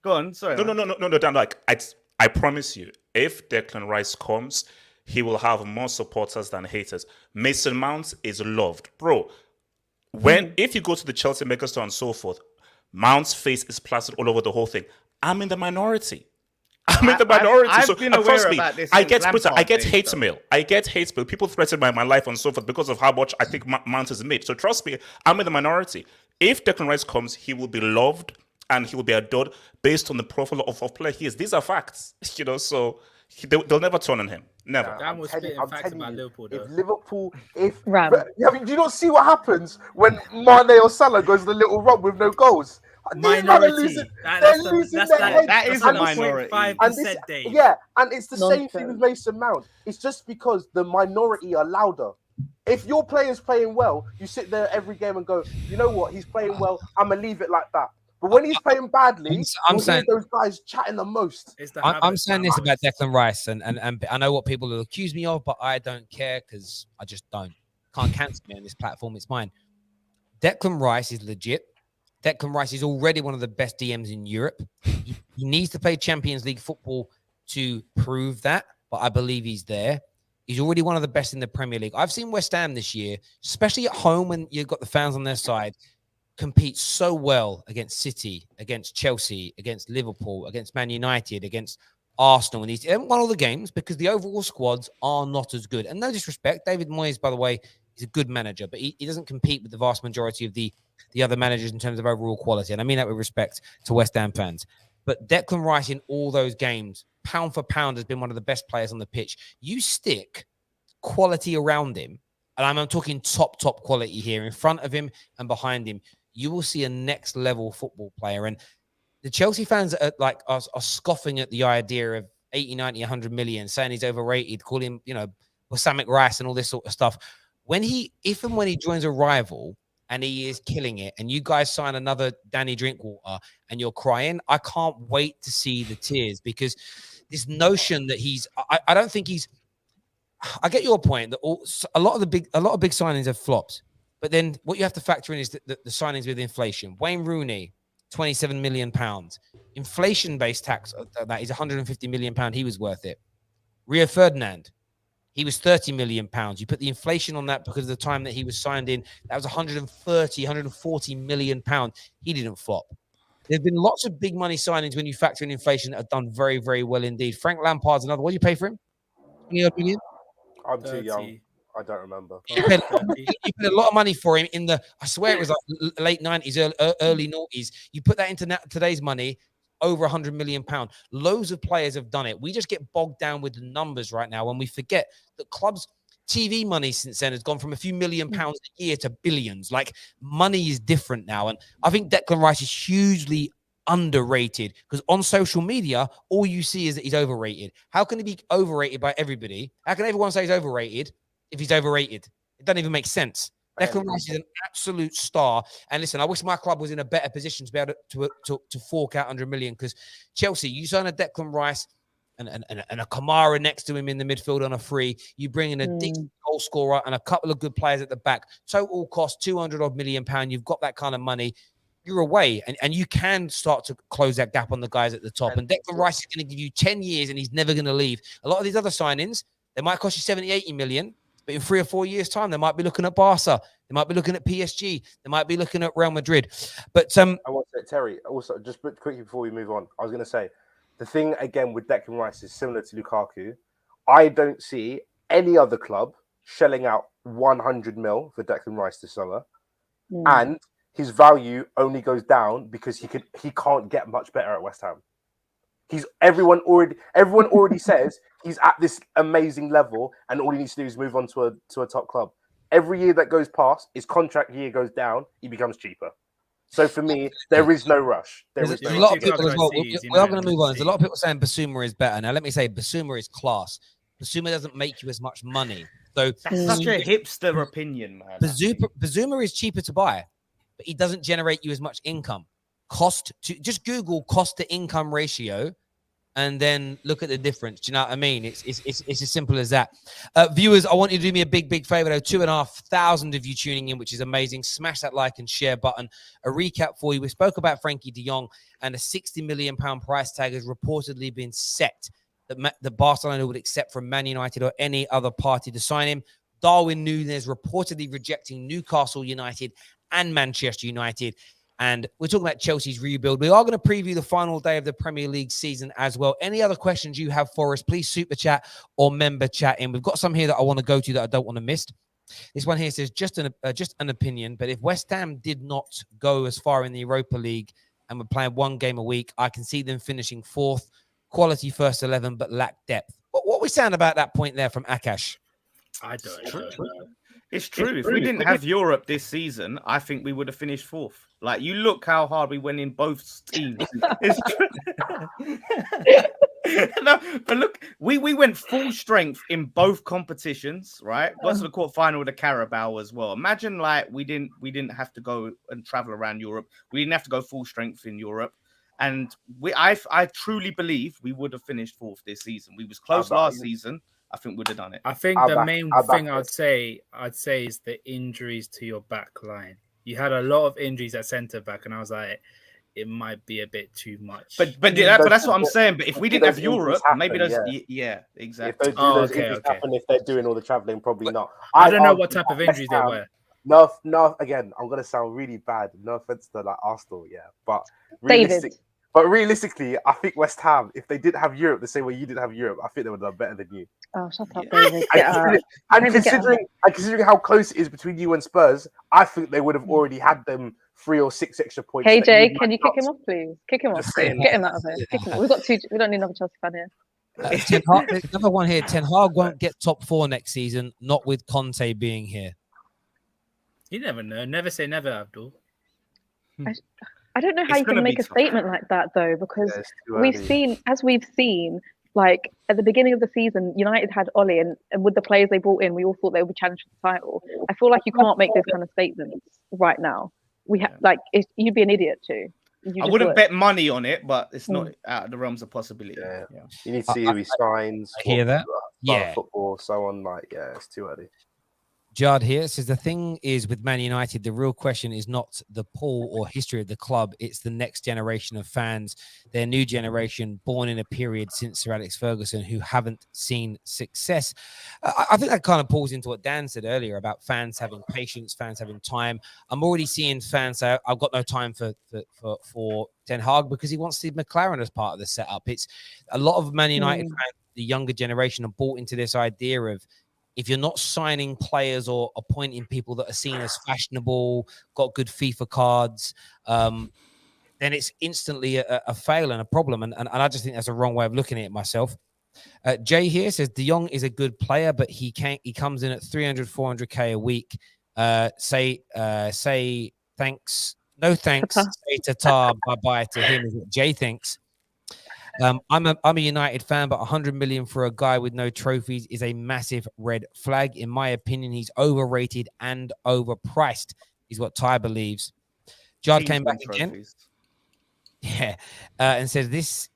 Go on, sorry. No, Dan. Like I promise you, if Declan Rice comes, he will have more supporters than haters. Mason Mount is loved, bro. If you go to the Chelsea megastore and so forth, Mount's face is plastered all over the whole thing. I'm in the minority. I've So been aware trust me, about this I since get Lampard I get days, hate though. mail. I get hate mail. People threaten my life and so forth because of how much I think Mount is made. So trust me, I'm in the minority. If Declan Rice comes, he will be loved and he will be adored based on the profile of player he is. These are facts, so they'll never turn on him. Never. Dan was spitting facts about Liverpool, though. Ram. Do you not see what happens when Mane or Salah goes the little run with no goals? These men are Minority. losing- That- they're that's the- losing that's their like- heads. That is And a this- minority. 5%, Dave. Yeah, and it's the same thing with Nonsense. Mason Mount. It's just because the minority are louder. If your player's playing well, you sit there every game and go, you know what, he's playing well, I'm gonna leave it like that. But when he's playing badly, I'm you'll hear saying- those guys chatting the most. It's the I'm habits, saying man. this about Declan Rice, and I know what people will accuse me of, but I don't care because I just don't. Can't cancel me on this platform. It's mine. Declan Rice is legit. Declan Rice is already one of the best DMs in Europe. He needs to play Champions League football to prove that, but I believe he's there. He's already one of the best in the Premier League. I've seen West Ham this year, especially at home when you've got the fans on their side, compete so well against City, against Chelsea, against Liverpool, against Man United, against Arsenal. And they haven't won all the games because the overall squads are not as good. And no disrespect, David Moyes, by the way, is a good manager, but he doesn't compete with the vast majority of the other managers in terms of overall quality. And I mean that with respect to West Ham fans. But Declan Rice in all those games, pound for pound, has been one of the best players on the pitch. You stick quality around him, and I'm talking top quality here, in front of him and behind him, you will see a next level football player. And the Chelsea fans are scoffing at the idea of 80, 90, 100 million, saying he's overrated, calling him, Balsamic Rice and all this sort of stuff. If and when he joins a rival and he is killing it, and you guys sign another Danny Drinkwater and you're crying, I can't wait to see the tears, because this notion that I don't think he's, I get your point that a lot of big signings have flopped, but then what you have to factor in is the signings with inflation. Wayne Rooney, £27 million. Inflation-based tax, that is £150 million. He was worth it. Rio Ferdinand, he was £30 million. You put the inflation on that because of the time that he was signed in, that was £140 million. He didn't flop. There's been lots of big money signings when you factor in inflation that have done very, very well indeed. Frank Lampard's another. What do you pay for him? $20 million? I'm too 30. young. I don't remember. You paid a lot of money for him I swear it was like late 90s, early noughties. You put that into today's money, over £100 million. Loads of players have done it. We just get bogged down with the numbers right now when we forget that clubs' TV money since then has gone from a few £1 million a year to billions. Like, money is different now. And I think Declan Rice is hugely underrated, because on social media, all you see is that he's overrated. How can he be overrated by everybody? How can everyone say he's overrated if he's overrated? It doesn't even make sense. Declan Rice is an absolute star. And listen, I wish my club was in a better position to be able to fork out 100 million, because Chelsea, you sign a Declan Rice and a Kamara next to him in the midfield on a free. You bring in a decent goal scorer and a couple of good players at the back. Total cost £200 million. You've got that kind of money. You're away, and you can start to close that gap on the guys at the top. And Declan Rice is going to give you 10 years and he's never going to leave. A lot of these other signings, they might cost you 70, 80 million, but in 3 or 4 years' time, they might be looking at Barca. They might be looking at PSG. They might be looking at Real Madrid. But I want to say, Terry, also, just quickly before we move on, I was going to say, The thing again with Declan Rice is similar to Lukaku. I don't see any other club shelling out 100 mil for Declan Rice this summer, and his value only goes down because he can't get much better at West Ham. Everyone already says he's at this amazing level, and all he needs to do is move on to a top club. Every year that goes past, his contract year goes down, he becomes cheaper. So for me, there is no rush. There's a lot of people as well. We are going to move on. There's a lot of people saying Basuma is better. Now, let me say Basuma is class. Basuma doesn't make you as much money. So that's such a hipster opinion, man. Basuma is cheaper to buy, but he doesn't generate you as much income. Just Google cost to income ratio, and then look at the difference. Do you know what I mean? It's as simple as that. Viewers, I want you to do me a big favor though. 2,500 of you tuning in, which is amazing. Smash that like and share button. A recap for you. We spoke about Frenkie de Jong, and a £60 million price tag has reportedly been set that Barcelona would accept from Man United or any other party to sign him. Darwin Núñez reportedly rejecting Newcastle United and Manchester United. And we're talking about Chelsea's rebuild. We are going to preview the final day of the Premier League season as well. Any other questions you have for us, please super chat or member chat in. We've got some here that I want to go to that I don't want to miss. This one here says, just an opinion, but if West Ham did not go as far in the Europa League and were playing one game a week, I can see them finishing fourth, quality first 11, but lack depth. What we sound about that point there from Akash? I don't know. It's true. If we didn't have Europe this season, I think we would have finished fourth. Like, you look how hard we went in both teams. It's true. No, but look, we went full strength in both competitions, right? Got to the quarterfinal with the Carabao as well. Imagine like we didn't have to go and travel around Europe. We didn't have to go full strength in Europe. And I truly believe we would have finished fourth this season. We was close last season. I think we'd have done it. I think the main thing I'd say is the injuries to your back line. You had a lot of injuries at centre back, and I was like, it might be a bit too much. But that's what I'm saying. But if we didn't have Europe, maybe those, yeah, exactly. If those injuries happen, if they're doing all the traveling, probably not. I don't know what type of injuries they were. No. Again, I'm gonna sound really bad. No offense to like Arsenal, but realistically, I think West Ham, if they didn't have Europe the same way you didn't have Europe, I think they would have done better than you. Oh, shut up, David. And considering how close it is between you and Spurs, I think they would have already had them 3 or 6 extra points. Hey Jay, can you kick him off, please? Kick him off. Get him out of here. Kick him off. We've got two. We don't need another Chelsea fan here. There's another one here. Ten Hag won't get top 4 next season, not with Conte being here. You never know. Never say never, Abdul. I don't know how you can make a statement like that though, because we've seen, like at the beginning of the season, United had Ollie, and with the players they brought in, we all thought they would be challenging for the title. I feel like you can't make those kind of statements right now. We have you'd be an idiot too. I wouldn't bet money on it, but it's not out of the realms of possibility. Yeah. You need to see who he signs. I hear that. Football, so on. It's too early. Jard here says the thing is with Man United, the real question is not the pull or history of the club. It's the next generation of fans, their new generation born in a period since Sir Alex Ferguson who haven't seen success. I think that kind of pulls into what Dan said earlier about fans having patience, fans having time. I'm already seeing fans say, I've got no time for Ten Hag because he wants Steve McLaren as part of the setup. It's a lot of Man United fans, the younger generation, are bought into this idea of, if you're not signing players or appointing people that are seen as fashionable, got good FIFA cards, then it's instantly a fail and a problem. And I just think that's a wrong way of looking at it myself. Jay here says De Jong is a good player, but he comes in at 300, 400k a week. Say thanks. No thanks. Say ta-ta, bye-bye to him. Is what Jay thinks. I'm a United fan, but 100 million for a guy with no trophies is a massive red flag. In my opinion, he's overrated and overpriced, is what Ty believes. Jard came back again. Yeah. And said, this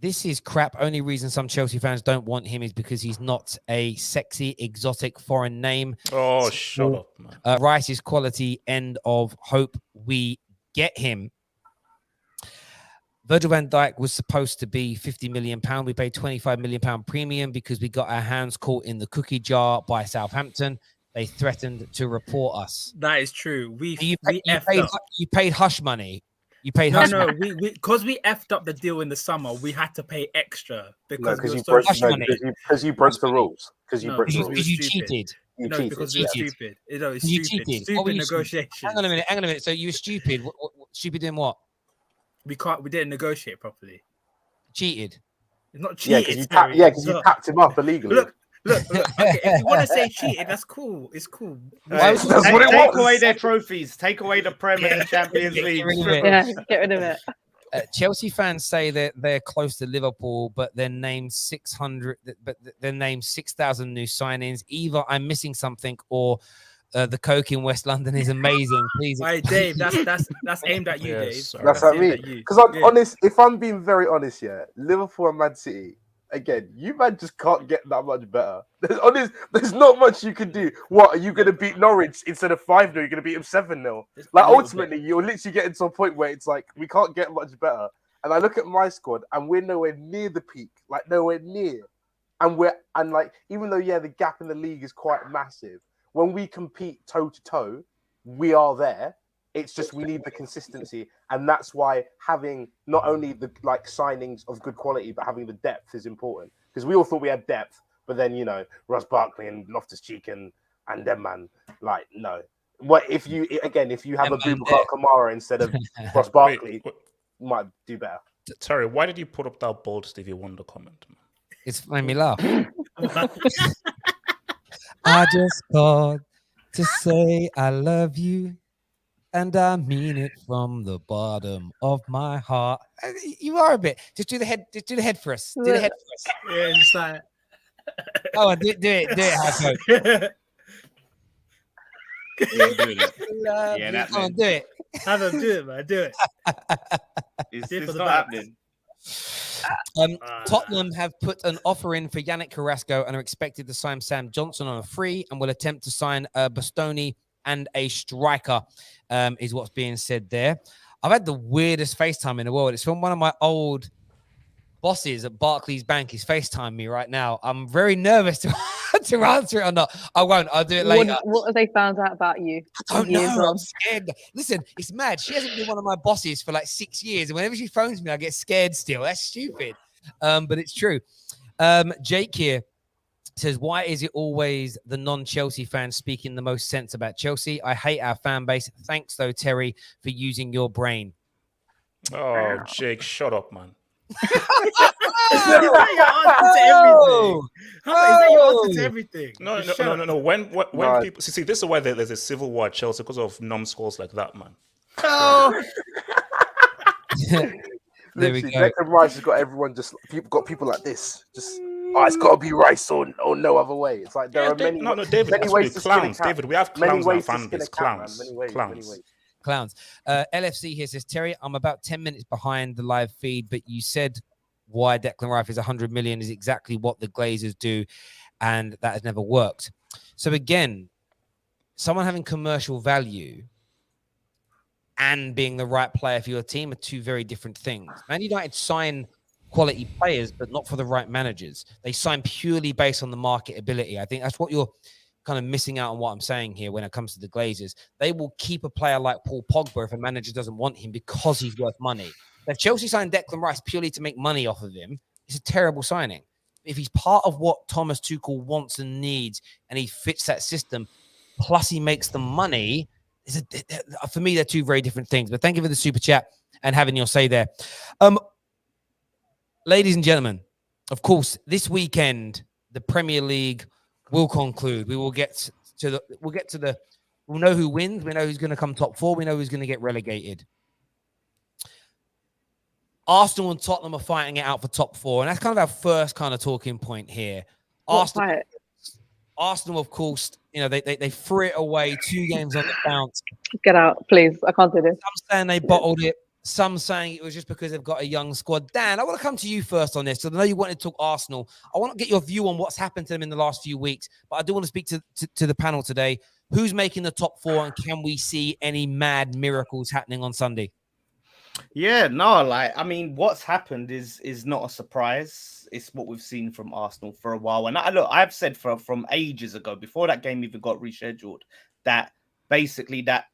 is crap. Only reason some Chelsea fans don't want him is because he's not a sexy, exotic foreign name. Oh, shut up, man. Rice is quality. End of hope we get him. Virgil van Dijk was supposed to be £50 million. We paid £25 million premium because we got our hands caught in the cookie jar by Southampton. They threatened to report us. That is true. You paid hush money. You paid No, Husman. we because we effed up the deal in the summer, we had to pay extra No, because because we you were broke. so No, money. because you broke the money. rules. Because you No, broke the because rules. we were You stupid. cheated. You No, cheated. because we were Cheated. stupid. No, it's You stupid. cheated. What Stupid were you negotiations. Hang on a minute. So you were stupid. What stupid doing what? We didn't negotiate properly. Cheated. It's not Yeah, cheated. because you tapped him up illegally. Look. Okay, if you want to say cheated, that's cool. It's cool. Right, was- That's what it take was. away their trophies. Take away the Prem and the Champions Get League. rid of it. Yeah, get rid of it. Chelsea fans say that they're close to Liverpool, but they're named 600. But they're named 6,000 new signings. Either I'm missing something, or the coke in West London is amazing. Please, All right, Dave, that's aimed at you, Yes, Dave. sir. That's what I aimed mean. at you. Because I'm Yeah. honest, if I'm being very honest, yeah, Liverpool and Man City, again, you man just can't get that much better. There's not much you can do. What are you going to beat Norwich instead of 5-0? You're going to beat them 7-0. Just Like a little ultimately, you're literally getting to a point where it's like we can't get much better. And I look at my squad, and we're nowhere near the peak, like nowhere near. And like even though the gap in the league is quite massive, when we compete toe to toe, we are there. It's just we need the consistency, and that's why having not only the signings of good quality, but having the depth is important. Because we all thought we had depth, but then Ross Barkley and Loftus-Cheek and them man, like no. What if you have a Boubacar Kamara instead of Ross Barkley? Wait, Might do better. Terry, why did you put up that bold Stevie Wonder comment? Man? it's made me laugh. I just called to say I love you, and I mean it from the bottom of my heart. You are a bit. Just do the head. Just do the head for us. Do the head for us. Yeah, it's like. Oh, do it, Hassan. Yeah, do that. Love Yeah, you. that Come on, man. do it. Have them do it, man. Do it. It's Do it for it's the not back. happening. Tottenham have put an offer in for Yannick Carrasco and are expected to sign Sam Johnson on a free, and will attempt to sign Bastoni and a striker, is what's being said there. I've had the weirdest FaceTime in the world. It's from one of my old bosses at Barclays Bank. He's FaceTime me right now. I'm very nervous to answer it or not. I won't. I'll do it later. What have they found out about you? I don't Years know. on? I'm scared. Listen, it's mad. She hasn't been one of my bosses for like 6 years, and whenever she phones me, I get scared still. That's stupid, but it's true. Jake here says, why is it always the non-Chelsea fans speaking the most sense about Chelsea? I hate our fan base. Thanks, though, Terry, for using your brain. Oh, Jake, shut up, man. Is that your answer to everything? How about, is that your answer to everything? No. Just shut up. When No. people see, this is why there's a civil war at Chelsea because of numbskulls like that, man. Oh, There we Literally, go. Declan Rice has got everyone got people like this. Just it's got to be Rice or no other way. It's like there are many. David, many absolutely. ways to skin a Clowns. cat. David, we have Many clowns in our ways to fan skin a base. cat, man. Clowns. Many ways. Clowns. Clowns. LFC here says, Terry, I'm about 10 minutes behind the live feed, but you said why Declan Rice is 100 million is exactly what the Glazers do, and that has never worked. So again, someone having commercial value and being the right player for your team are two very different things. Man United sign quality players, but not for the right managers. They sign purely based on the marketability. I think that's what you're kind of missing out on what I'm saying here when it comes to the Glazers. They will keep a player like Paul Pogba if a manager doesn't want him because he's worth money. If Chelsea signed Declan Rice purely to make money off of him, it's a terrible signing. If he's part of what Thomas Tuchel wants and needs, and he fits that system, plus he makes the money, for me, they're two very different things. But thank you for the super chat and having your say there. Ladies and gentlemen, of course, this weekend, the Premier League will conclude. We'll know who wins. We know who's going to come top four. We know who's going to get relegated. Arsenal and Tottenham are fighting it out for top four. And that's kind of our first kind of talking point here. Arsenal, of course, they threw it away 2 games on the bounce. Get out, please. I can't do this. Some saying they bottled it. Some saying it was just because they've got a young squad. Dan, I want to come to you first on this. So I know you wanted to talk Arsenal. I want to get your view on what's happened to them in the last few weeks. But I do want to speak to the panel today. Who's making the top four, and can we see any mad miracles happening on Sunday? Yeah, no, what's happened is not a surprise. It's what we've seen from Arsenal for a while. And I've said from ages ago, before that game even got rescheduled, that basically that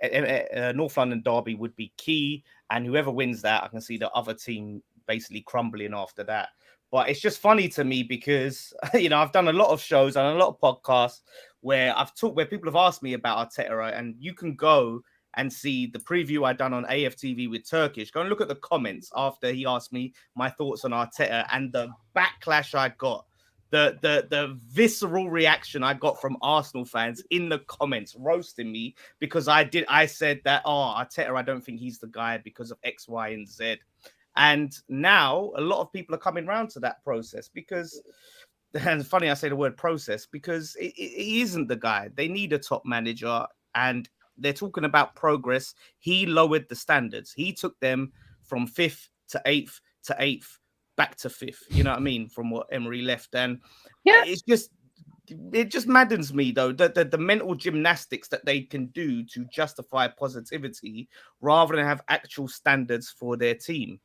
North London derby would be key, and whoever wins that, I can see the other team basically crumbling after that. But it's just funny to me because, you know, I've done a lot of shows and a lot of podcasts where where people have asked me about Arteta, right? And you can go and see the preview I done on AFTV with Turkish. Go and look at the comments after he asked me my thoughts on Arteta and the backlash I got, the visceral reaction I got from Arsenal fans in the comments roasting me because I said that, Arteta, I don't think he's the guy because of X, Y, and Z. And now a lot of people are coming around to that process because, and it's funny I say the word process, because he isn't the guy. They need a top manager, and they're talking about progress. He lowered the standards. He took them from 5th to 8th to 8th back to 5th. You know what I mean? From what Emery left. And it just maddens me, though, that the mental gymnastics that they can do to justify positivity rather than have actual standards for their team.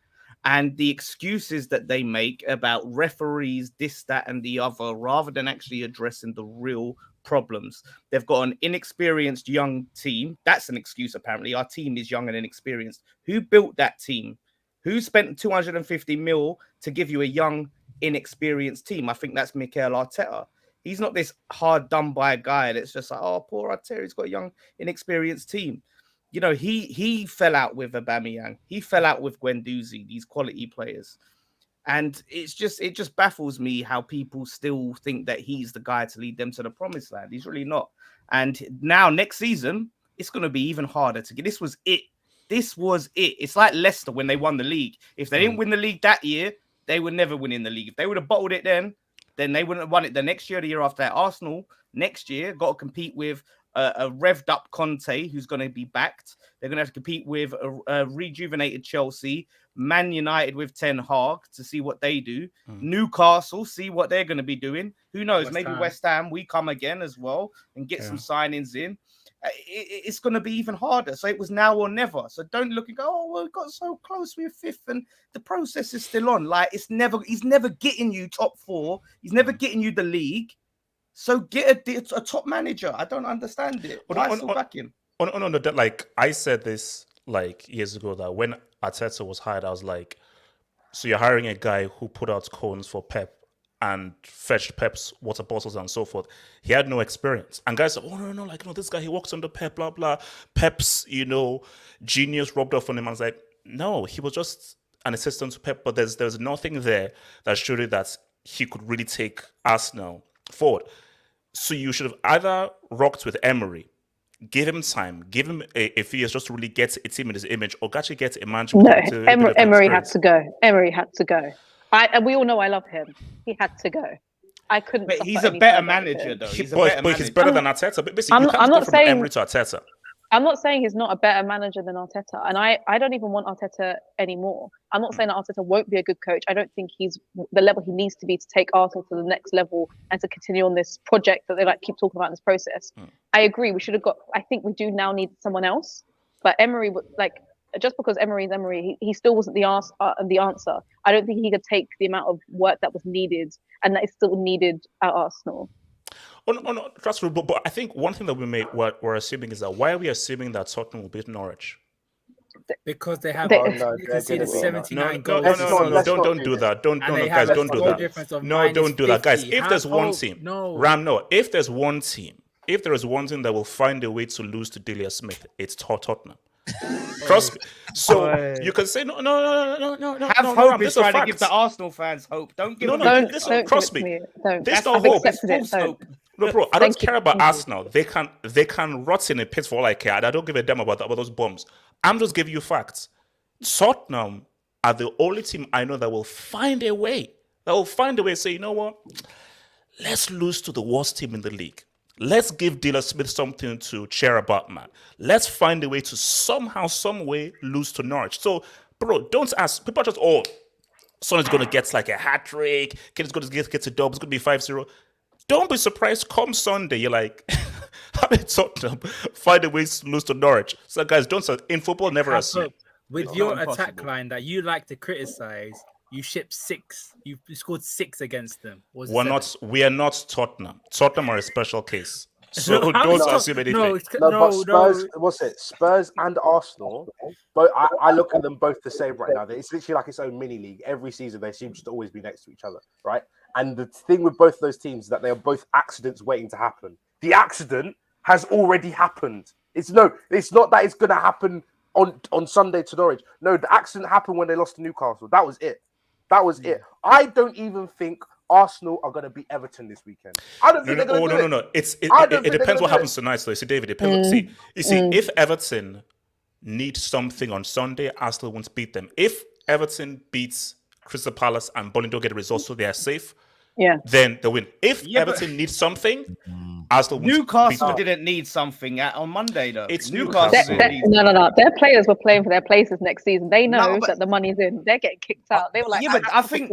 And the excuses that they make about referees, this, that, and the other, rather than actually addressing the real problems. They've got an inexperienced young team. That's an excuse, apparently. Our team is young and inexperienced. Who built that team? Who spent 250 mil to give you a young, inexperienced team? I think that's Mikel Arteta. He's not this hard done by guy that's just like, oh, poor Arteta, he's got a young, inexperienced team. You know, he fell out with Aubameyang. He fell out with Guendouzi, these quality players. And it just baffles me how people still think that he's the guy to lead them to the promised land. He's really not. And now next season, it's going to be even harder to get. This was it. It's like Leicester when they won the league. If they didn't win the league that year, they would never win in the league. If they would have bottled it then they wouldn't have won it the next year, the year after that. Arsenal next year got to compete with a revved up Conte, who's going to be backed. They're going to have to compete with a rejuvenated Chelsea, Man United with Ten Hag to see what they do. Newcastle, see what they're going to be doing. Who knows? Maybe West Ham, we come again as well and get some signings in. It's going to be even harder. So it was now or never. So don't look and go, oh, well, we got so close. We're 5th and the process is still on. Like, he's never getting you top 4. He's never getting you the league. So get a top manager. I don't understand it. Why still back him? Like I said this like years ago that when Arteta was hired, I was like, so you're hiring a guy who put out cones for Pep and fetched Pep's water bottles and so forth. He had no experience. And guys said, oh, no, like, no, this guy, he works under Pep, blah, blah. Pep's, genius rubbed off on him. I was like, no, he was just an assistant to Pep, but there's nothing there that showed you that he could really take Arsenal forward. So you should have either rocked with Emery, give him time, give him a few years just to really get a team in his image, or actually get a manager. No, Emery had to go. Emery had to go. We all know I love him. He had to go. I couldn't. But he's a better manager, though. He's better than Arteta. But basically, I'm not saying Emery to Arteta. I'm not saying he's not a better manager than Arteta, and I don't even want Arteta anymore. I'm not saying that Arteta won't be a good coach. I don't think he's the level he needs to be to take Arsenal to the next level and to continue on this project that they keep talking about in this process. I agree. We should have got. I think we do now need someone else. But Emery, just because Emery is Emery, he still wasn't the answer. I don't think he could take the amount of work that was needed and that is still needed at Arsenal. No, that's true. But I think one thing that we're assuming is that why are we assuming that Tottenham will beat Norwich? Because they have you can see the 79 goals. No, don't do that. Don't do that. No, don't do that, guys. If there's one team, if there is one team that will find a way to lose to Delia Smith, it's Tottenham. Trust me. So you can say no. Have hope is trying to give the Arsenal fans hope. Don't give them hope. Trust me. There's no hope. No, bro, I don't care about Arsenal. They can rot in a pit for all I care. I don't give a damn about those bombs. I'm just giving you facts. Tottenham are the only team I know that will find a way. Say, you know what? Let's lose to the worst team in the league. Let's give Dealer Smith something to cheer about, man. Let's find a way to somehow, some way lose to Norwich. So, bro, don't ask. People are just, Son's going to get like a hat trick. Kid's going to get a dub. It's going to be 5-0. Don't be surprised come Sunday. You're like, how did Tottenham find a way to lose to Norwich? So, guys, in football, never assume. With your attack line that you like to criticize, you shipped 6. You scored 6 against them. We are not Tottenham. Tottenham are a special case. So don't assume anything. But Spurs, what's it? Spurs and Arsenal. But I look at them both the same right now. It's literally like its own mini league. Every season they seem to always be next to each other, right? And the thing with both those teams is that they are both accidents waiting to happen. The accident has already happened. It's not that it's going to happen on Sunday to Norwich. No, the accident happened when they lost to Newcastle. That was it. I don't even think Arsenal are going to beat Everton this weekend. I don't think they're going to do it. No. It depends what happens tonight. So, David, it depends. If Everton need something on Sunday, Arsenal won't beat them. If Everton beats Crystal Palace and Burnley don't get a result, so they are safe, then they win. If Everton needs something, Arsenal won't Newcastle beat them. didn't need something on Monday, though. It's Newcastle. No. Their players were playing for their places next season. They know that the money's in. They're getting kicked out. They were like, but I think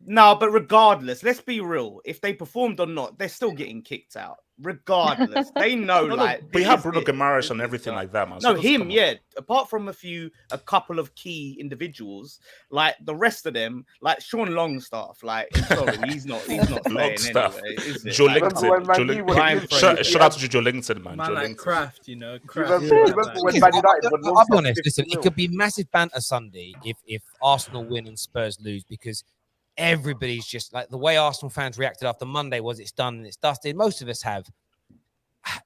but regardless, let's be real. If they performed or not, they're still getting kicked out. Regardless, they know. We have Bruno Guimaraes and everything like that, man. No, him, yeah. Apart from a couple of key individuals, like the rest of them, like Sean Longstaff, like sorry, he's not playing anyway. Is it? Joe Linton. Shout out to Joe Linton, man. Man, like Kraft, Kraft. Remember when Man United? I'll be honest. Listen, it could be massive banter Sunday if Arsenal win and Spurs lose, because everybody's just like, the way Arsenal fans reacted after Monday was it's done and it's dusted. Most of us have.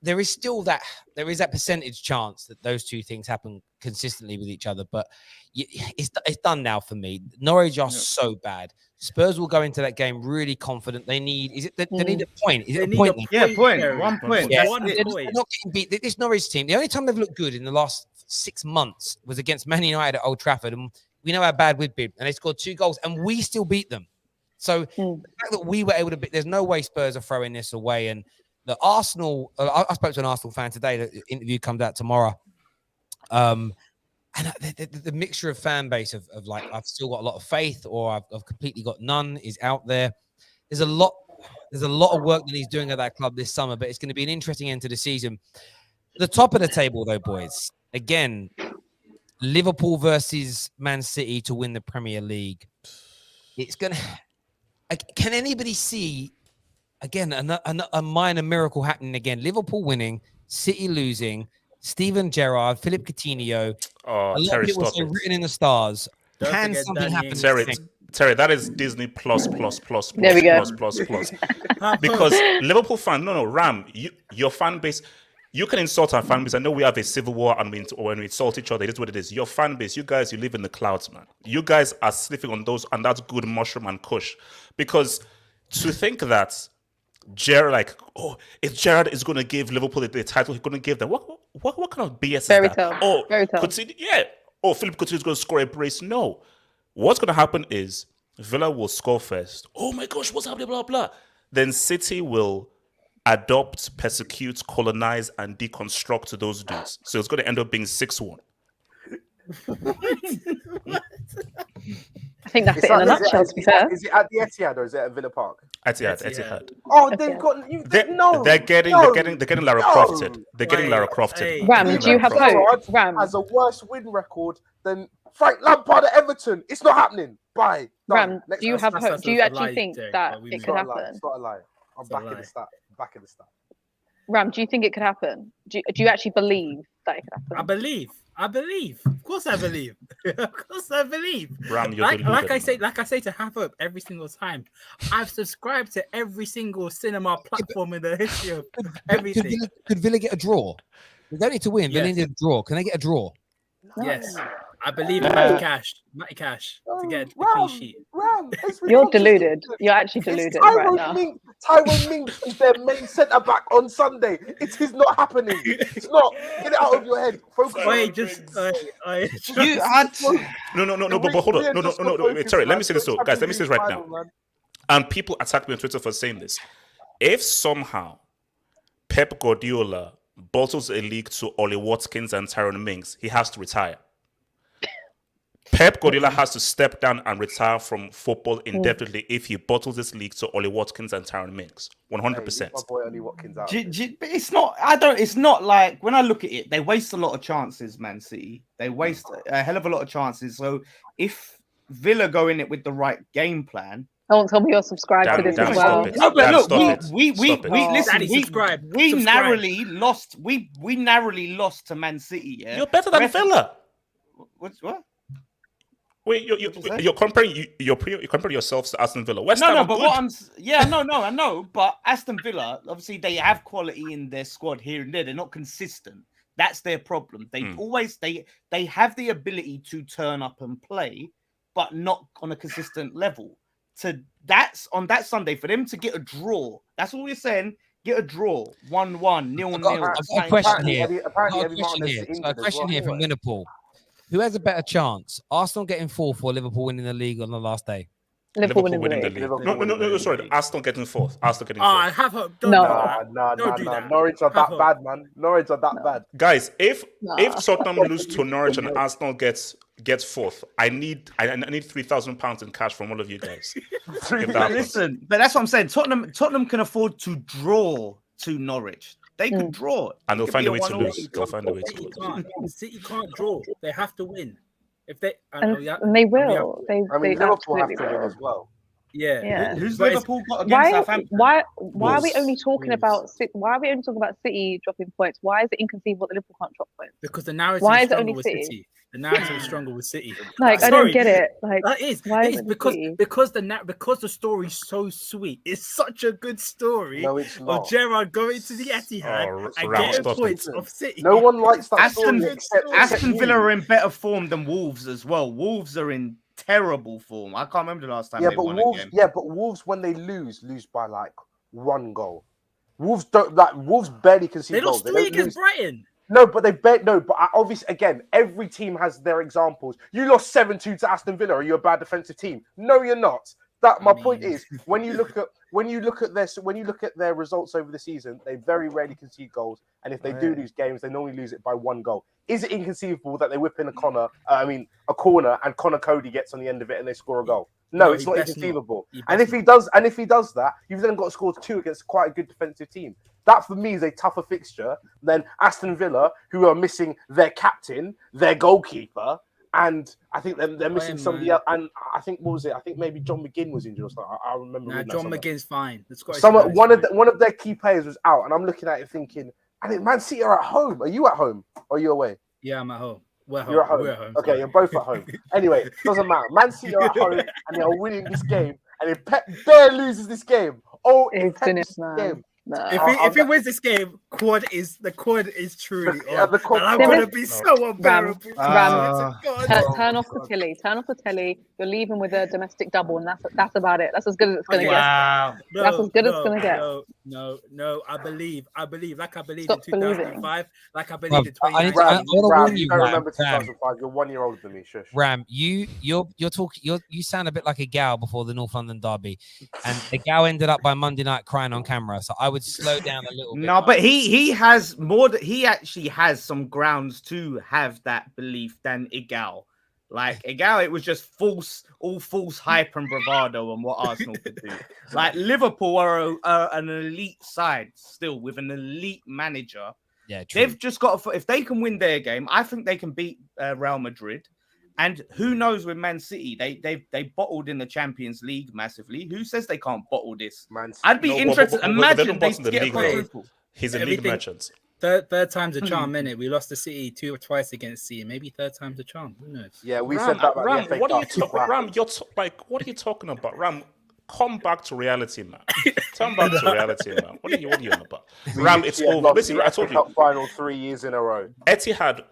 There is that percentage chance that those two things happen consistently with each other, but it's done now for me. Norwich are so bad. Spurs will go into that game really confident. They need they need a point. Is it a point? Point. 1 point. Yeah. One They're point. not getting beat. This Norwich team, the only time they've looked good in the last 6 months was against Man United at Old Trafford, and we know how bad we've been, and they scored 2 goals, and we still beat them. So the fact that we were able to beat, there's no way Spurs are throwing this away. And the Arsenal, I spoke to an Arsenal fan today. The interview comes out tomorrow. And the mixture of fan base of like, I've still got a lot of faith, or I've completely got none, is out there. There's a lot of work that he's doing at that club this summer, but it's going to be an interesting end to the season. The top of the table, though, boys. Again, Liverpool versus Man City to win the Premier League. It's going to... Can anybody see, again, a minor miracle happening again? Liverpool winning, City losing, Steven Gerrard, Philip Coutinho. A lot of people say written in the stars. Can something happen? Terry, that is Disney plus. There we go. Plus. Because Liverpool fan, Ram, your fan base... You can insult our fan base. I know we have a civil war and when we insult each other, it is what it is. Your fan base, you guys, you live in the clouds, man. You guys are sniffing on that good mushroom and kush. Because to think that if Gerrard is going to give Liverpool the title, he's going to give them, what kind of BS is that? Very tough. Philip Coutinho is going to score a brace. No. What's going to happen is Villa will score first. Oh my gosh, what's happening, blah, blah. Then City will adopt, persecute, colonize, and deconstruct those dudes. So it's going to end up being 6-1. I think that's it in a nutshell, to be fair. Is it at the Etihad or is it at Villa Park? Etihad. Oh, they've got... They're getting Lara Crofted. They're getting Lara Crofted. Ram, do you have hope? Ram has a worse win record than Frank Lampard at Everton. It's not happening. Bye. Ram, do you have hope? Do you actually think that it could happen? It's not a lie. I'm back in the stat. Ram, do you think it could happen? Do you actually believe that it could happen? I believe. Of course I believe. Ram, like I say to have hope every single time. I've subscribed to every single cinema platform in the history of everything. Could Villa get a draw? They don't need to win. They need a draw. Can they get a draw? Yes. I believe in Matty Cash to get a clean sheet. You're deluded. You're actually deluded right now. Tyrone Mings is their main centre back on Sunday. It is not happening. It's not. Get it out of your head. Focus. Wait, No, but hold on. No. Wait, sorry, let me say this though. Guys, let me say this right now. And people attack me on Twitter for saying this. If somehow Pep Guardiola bottles a league to Ollie Watkins and Tyrone Mings, he has to retire. Pep Guardiola has to step down and retire from football indefinitely if he bottles this league to Ollie Watkins and Tyrone Mings. 100%. My boy Ollie Watkins out. It's not. It's not like when I look at it, they waste a lot of chances. Man City, they waste a hell of a lot of chances. So if Villa go in it with the right game plan, Don't tell me you're subscribed to this Dan, as well. stop it. No, but Dan, look, stop it. we Stop it. listen. Daddy, subscribe. We Subscribe. narrowly lost. We narrowly lost to Man City. Yeah, You're better than Villa. What? Wait, you're comparing you're comparing yourselves to Aston Villa. West No, Ham no, are but good. what I know, but Aston Villa, obviously, they have quality in their squad here and there. They're not consistent. That's their problem. They always they have the ability to turn up and play, but not on a consistent level. That's on that Sunday for them to get a draw. That's all we're saying. Get a draw, 1-1, 0-0. I've got a question here. Apparently, I've got a question here from winner. Winterpool. Who has a better chance? Arsenal getting fourth or Liverpool winning the league on the last day? Liverpool winning winning the the league. Liverpool No, sorry. Arsenal getting fourth. Arsenal getting I fourth. have hope. No. Don't do that. Norwich are Have that bad, man. Norwich are that bad. Guys, if Nah. Tottenham lose to Norwich and Arsenal gets fourth, I need £3,000 in cash from all of you guys. If that happens. Listen, but that's what I'm saying. Tottenham can afford to draw to Norwich. They could draw, And they'll It could find be a way to 1-1. lose. They'll find a way to City lose. can't. City can't draw. They have to win. If they And they will. They Liverpool have absolutely to win will. as well. yeah. Yeah. Who's But it's- Liverpool got against Southampton? Why are we Wolves. only talking Wolves. about Why are we only talking about City dropping points? Why is it inconceivable that Liverpool can't drop points? Because the narrative Why is is it stronger only with City? City. The narrative is stronger with City. Like I Sorry. don't get it. Like That is. why It is is it because City? because the story's so sweet. It's such a good story No, it's not. of Gerrard going to the Etihad Oh, and Ram, getting stop points it. of City. No one likes that Aston- story except Aston you. Villa are in better form than Wolves as well. Wolves are in terrible form. I can't remember the last time Yeah, they but won Wolves. a game. Yeah, but Wolves when they lose by like 1 goal. Wolves don't like. Wolves barely concede They goals. lost They 3 don't against lose. Brighton. No, but they bet no. But obviously, again, every team has their examples. You lost 7-2 to Aston Villa. Are you a bad defensive team? No, you're not. My point is when you look at their results over the season, they very rarely concede goals, and if they do lose games, they normally lose it by 1 goal. Is it inconceivable that they whip in a corner, and Connor Cody gets on the end of it and they score a goal? No, it's not best inconceivable. He And best if he does that, you've then got to score 2 against quite a good defensive team. That for me is a tougher fixture than Aston Villa, who are missing their captain, their goalkeeper, and I think they're missing somebody else. And I think what was it? I think maybe John McGinn was injured or something. I remember. Nah, reading that John somewhere. McGinn's fine. The Scottish One guy is of their key players was out, and I'm looking at it thinking, I think Man City are at home. Are you at home? Or are you away? Yeah, I'm at home. We're home. You're at home. We're at home. Okay, you're both at home. Anyway, doesn't matter. Man City are at home, and they are winning this game. And if Pep Bear loses this game, It's finished, man. No. If he wins this game, the quad is truly on. the quad- And I'm There gonna is- be so unbearable. Ram. Turn off the telly. Turn off the telly. You're leaving with a domestic double, and that's about it. That's as good as it's gonna get. Wow. That's as good as it's gonna get. No. I believe. Like I believed Stop in believing. 2005. Like I believed in I need 2019. to- I Ram, wanna warn you you, don't Ram, remember Ram. 2005. You're 1 year older than me. Shush. Ram, you sound a bit like a gal before the North London derby, and the gal ended up by Monday night crying on camera. So I would slow down a little bit. No, but he has more. He actually has some grounds to have that belief than Igal. Like Igal, it was just all false hype and bravado on what Arsenal could do. Like Liverpool are an elite side still with an elite manager. Yeah, true. They've just got to, if they can win their game, I think they can beat Real Madrid. And who knows with Man City? They bottled in the Champions League massively. Who says they can't bottle this? Man City. I'd be No, interested. but they Imagine don't they bottle the get a league, though. quadruple. He's a league Everything- merchant. Third time's a charm, innit? We lost to City 2 or twice against City. Maybe third time's a charm. Who knows? Yeah, we Ram, said that about Ram, the FA what are you Cup. talking? Ram, what are you talking about? Ram, come back to reality, man. Come back to reality, man. What are you on about? We Ram, it's literally over. lost Listen, the I told FA you, Cup final 3 years in a row. Etihad.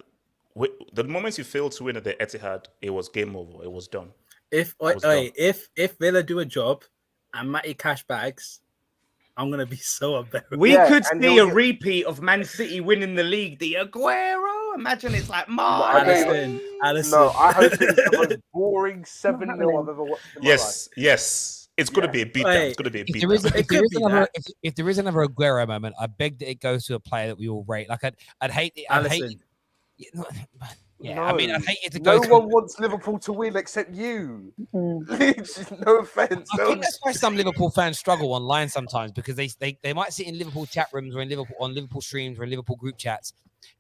The moment you failed to win at the Etihad, it was game over. It was done. If Villa do a job and Matty cash bags, I'm gonna be so unbearable. We Yeah, could and see a you'll- repeat of Man City winning the league. The Aguero. Imagine it's like Alisson. No, I hope it's the most boring 7-0 I've ever watched in my life. Yes. It's going to be a beatdown. Hey, It's going to be a If there is, beatdown. if there is another Aguero moment, I beg that it goes to a player that we all rate. Like I'd hate it. I'd hate Alisson. it. Yeah, I mean, I'd hate it to No go. one wants Liverpool to win except you. No offense. I think that's why some Liverpool fans struggle online sometimes because they might sit in Liverpool chat rooms or on Liverpool streams or in Liverpool group chats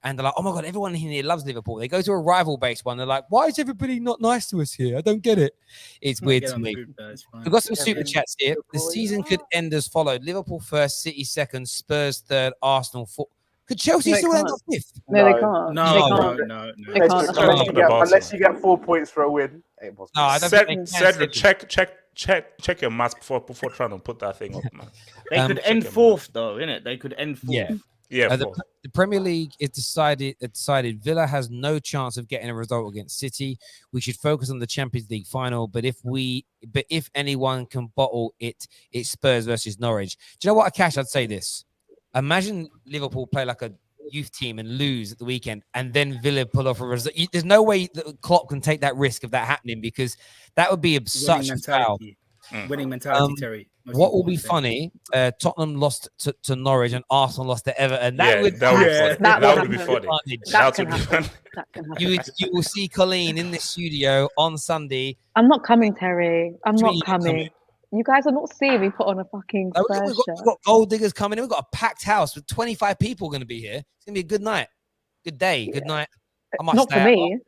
and they're like, oh my God, everyone in here loves Liverpool. They go to a rival-based one. They're like, why is everybody not nice to us here? I don't get it. It's weird to me. We've got some super chats here. The season could end as followed. Liverpool first, City second, Spurs third, Arsenal fourth. Could Chelsea No, it still end can't. up fifth? No, they can't. No, They no, can't. no, no. They can't. Unless you get 4 points for a win. Ain't possible. No, I don't think they can. Cedric, check your maths before trying to put that thing up, man. They could end fourth, though, innit? They could end fourth. Yeah. Yeah, the Premier League is decided Villa has no chance of getting a result against City. We should focus on the Champions League final. But if anyone can bottle it, it's Spurs versus Norwich. Do you know what, Akash? I'd say this. Imagine Liverpool play like a youth team and lose at the weekend, and then Villa pull off a result. There's no way that Klopp can take that risk of that happening, because that would be such a foul. Winning mentality, Terry. What will be funny? Tottenham lost to Norwich and Arsenal lost to Everton. That would be funny. That can happen. You will see Colleen in the studio on Sunday. I'm not coming, Terry. I'm not coming. You guys are not seeing me put on a fucking Spurs shirt. We've got gold diggers coming in. We've got a packed house with 25 people going to be here. It's going to be a good night. Good day. Good night. I might not for me.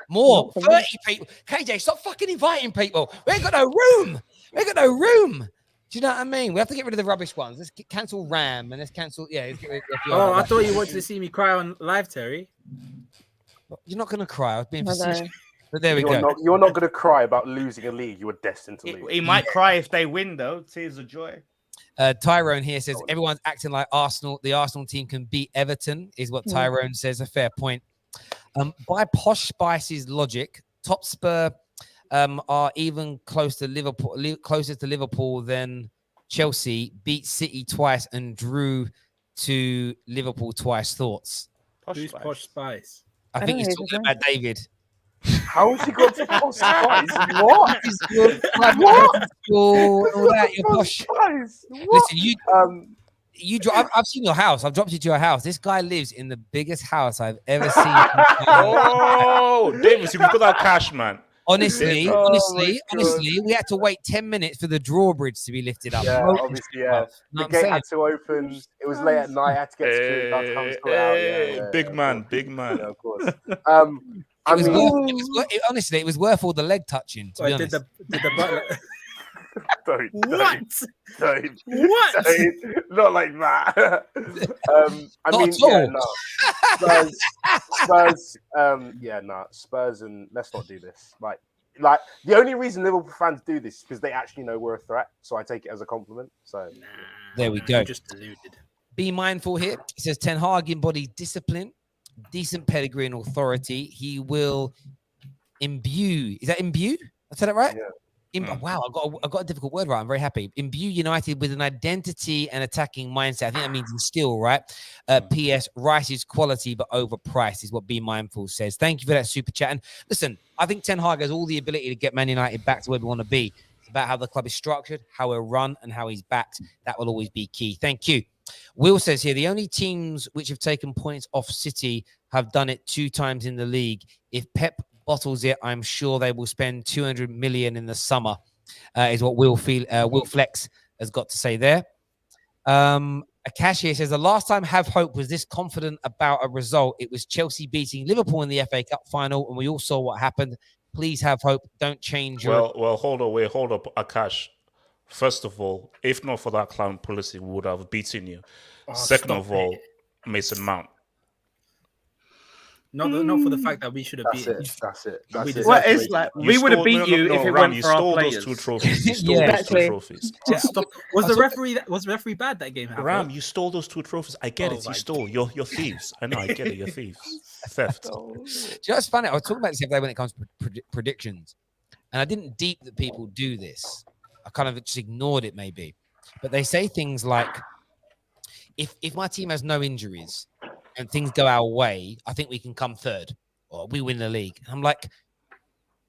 More. 30 people. KJ, stop fucking inviting people. We ain't got no room. We ain't got no room. Do you know what I mean? We have to get rid of the rubbish ones. Let's cancel Ram and let's cancel. Yeah. Let's get rid of I thought you wanted to see me cry on live, Terry. You're not going to cry. I was being facetious. But there we go. You're not going to cry about losing a league. You were destined to lose. He might cry if they win, though. Tears of joy. Tyrone here says everyone's acting like Arsenal. The Arsenal team can beat Everton, is what Tyrone says. A fair point. By Posh Spice's logic, top Spur are even closer to Liverpool than Chelsea. Beat City twice and drew to Liverpool twice. Thoughts? Who's Posh Spice? I think he's talking about David. How has he got to Posh Spice? What? All that, you're posh. Listen, I've seen your house. I've dropped you to your house. This guy lives in the biggest house I've ever seen. Oh, Davis, you got that cash, man. Honestly, we had to wait 10 minutes for the drawbridge to be lifted up. Yeah, obviously, yeah. The gate had to open. It was late at night. I had to get security. Big man. Yeah, of course. Honestly, it was worth all the leg touching. To be honest. Did the butler... Don't, what? Not like that. Spurs, and let's not do this. Like the only reason Liverpool fans do this is because they actually know we're a threat. So I take it as a compliment. So there we go. Just deluded. Be mindful here. It says Ten Hag embodies discipline, decent pedigree and authority. He will imbue. Is that imbue? I said it right? Yeah. Wow, I got a difficult word right. I'm very happy. Imbue United with an identity and attacking mindset. I think that means instill, right? P.S. Rice is quality but overpriced is what Be Mindful says. Thank you for that super chat. And listen, I think Ten Hag has all the ability to get Man United back to where we want to be. It's about how the club is structured, how we're run, and how he's backed. That will always be key. Thank you. Will says here, the only teams which have taken points off City have done it 2 times in the league. If Pep bottles it, I'm sure they will spend 200 million in the summer, is what Will Flex has got to say there. Akash here says the last time Have Hope was this confident about a result, it was Chelsea beating Liverpool in the FA Cup final, and we all saw what happened. Please have hope. Don't change your... Well, hold up, Akash. First of all, if not for that clown policy, we would have beaten you. Second of all, Mason Mount. Not for the fact that we should have beaten. That's it. Well, it's like we would have beat you if it weren't for our players. You stole those 2 trophies. You stole those 2 trophies. Was the referee bad that game? Ram, you stole those 2 trophies. I get it. You stole. You're thieves. I know. I get it. You're thieves. Theft. Do you know what's funny? I was talking about this the other day when it comes to predictions, and I didn't deep that people do this. I kind of just ignored it, maybe. But they say things like, if my team has no injuries and things go our way, I think we can come third or we win the league. And I'm like,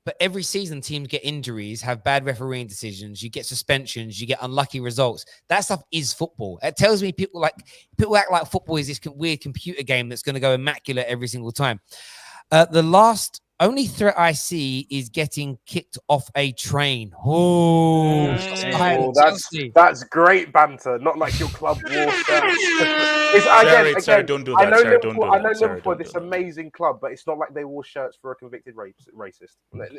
but every season teams get injuries, have bad refereeing decisions, you get suspensions, you get unlucky results. That stuff is football. It tells me people act like football is this weird computer game that's going to go immaculate every single time. The last Only threat I see is getting kicked off a train. Oh, that's great banter. Not like your club war shirt. Terry, don't do that. I know Terry, Liverpool. don't do I know that. Terry, Liverpool, don't this do that. amazing club, but it's not like they wore shirts for a convicted racist. It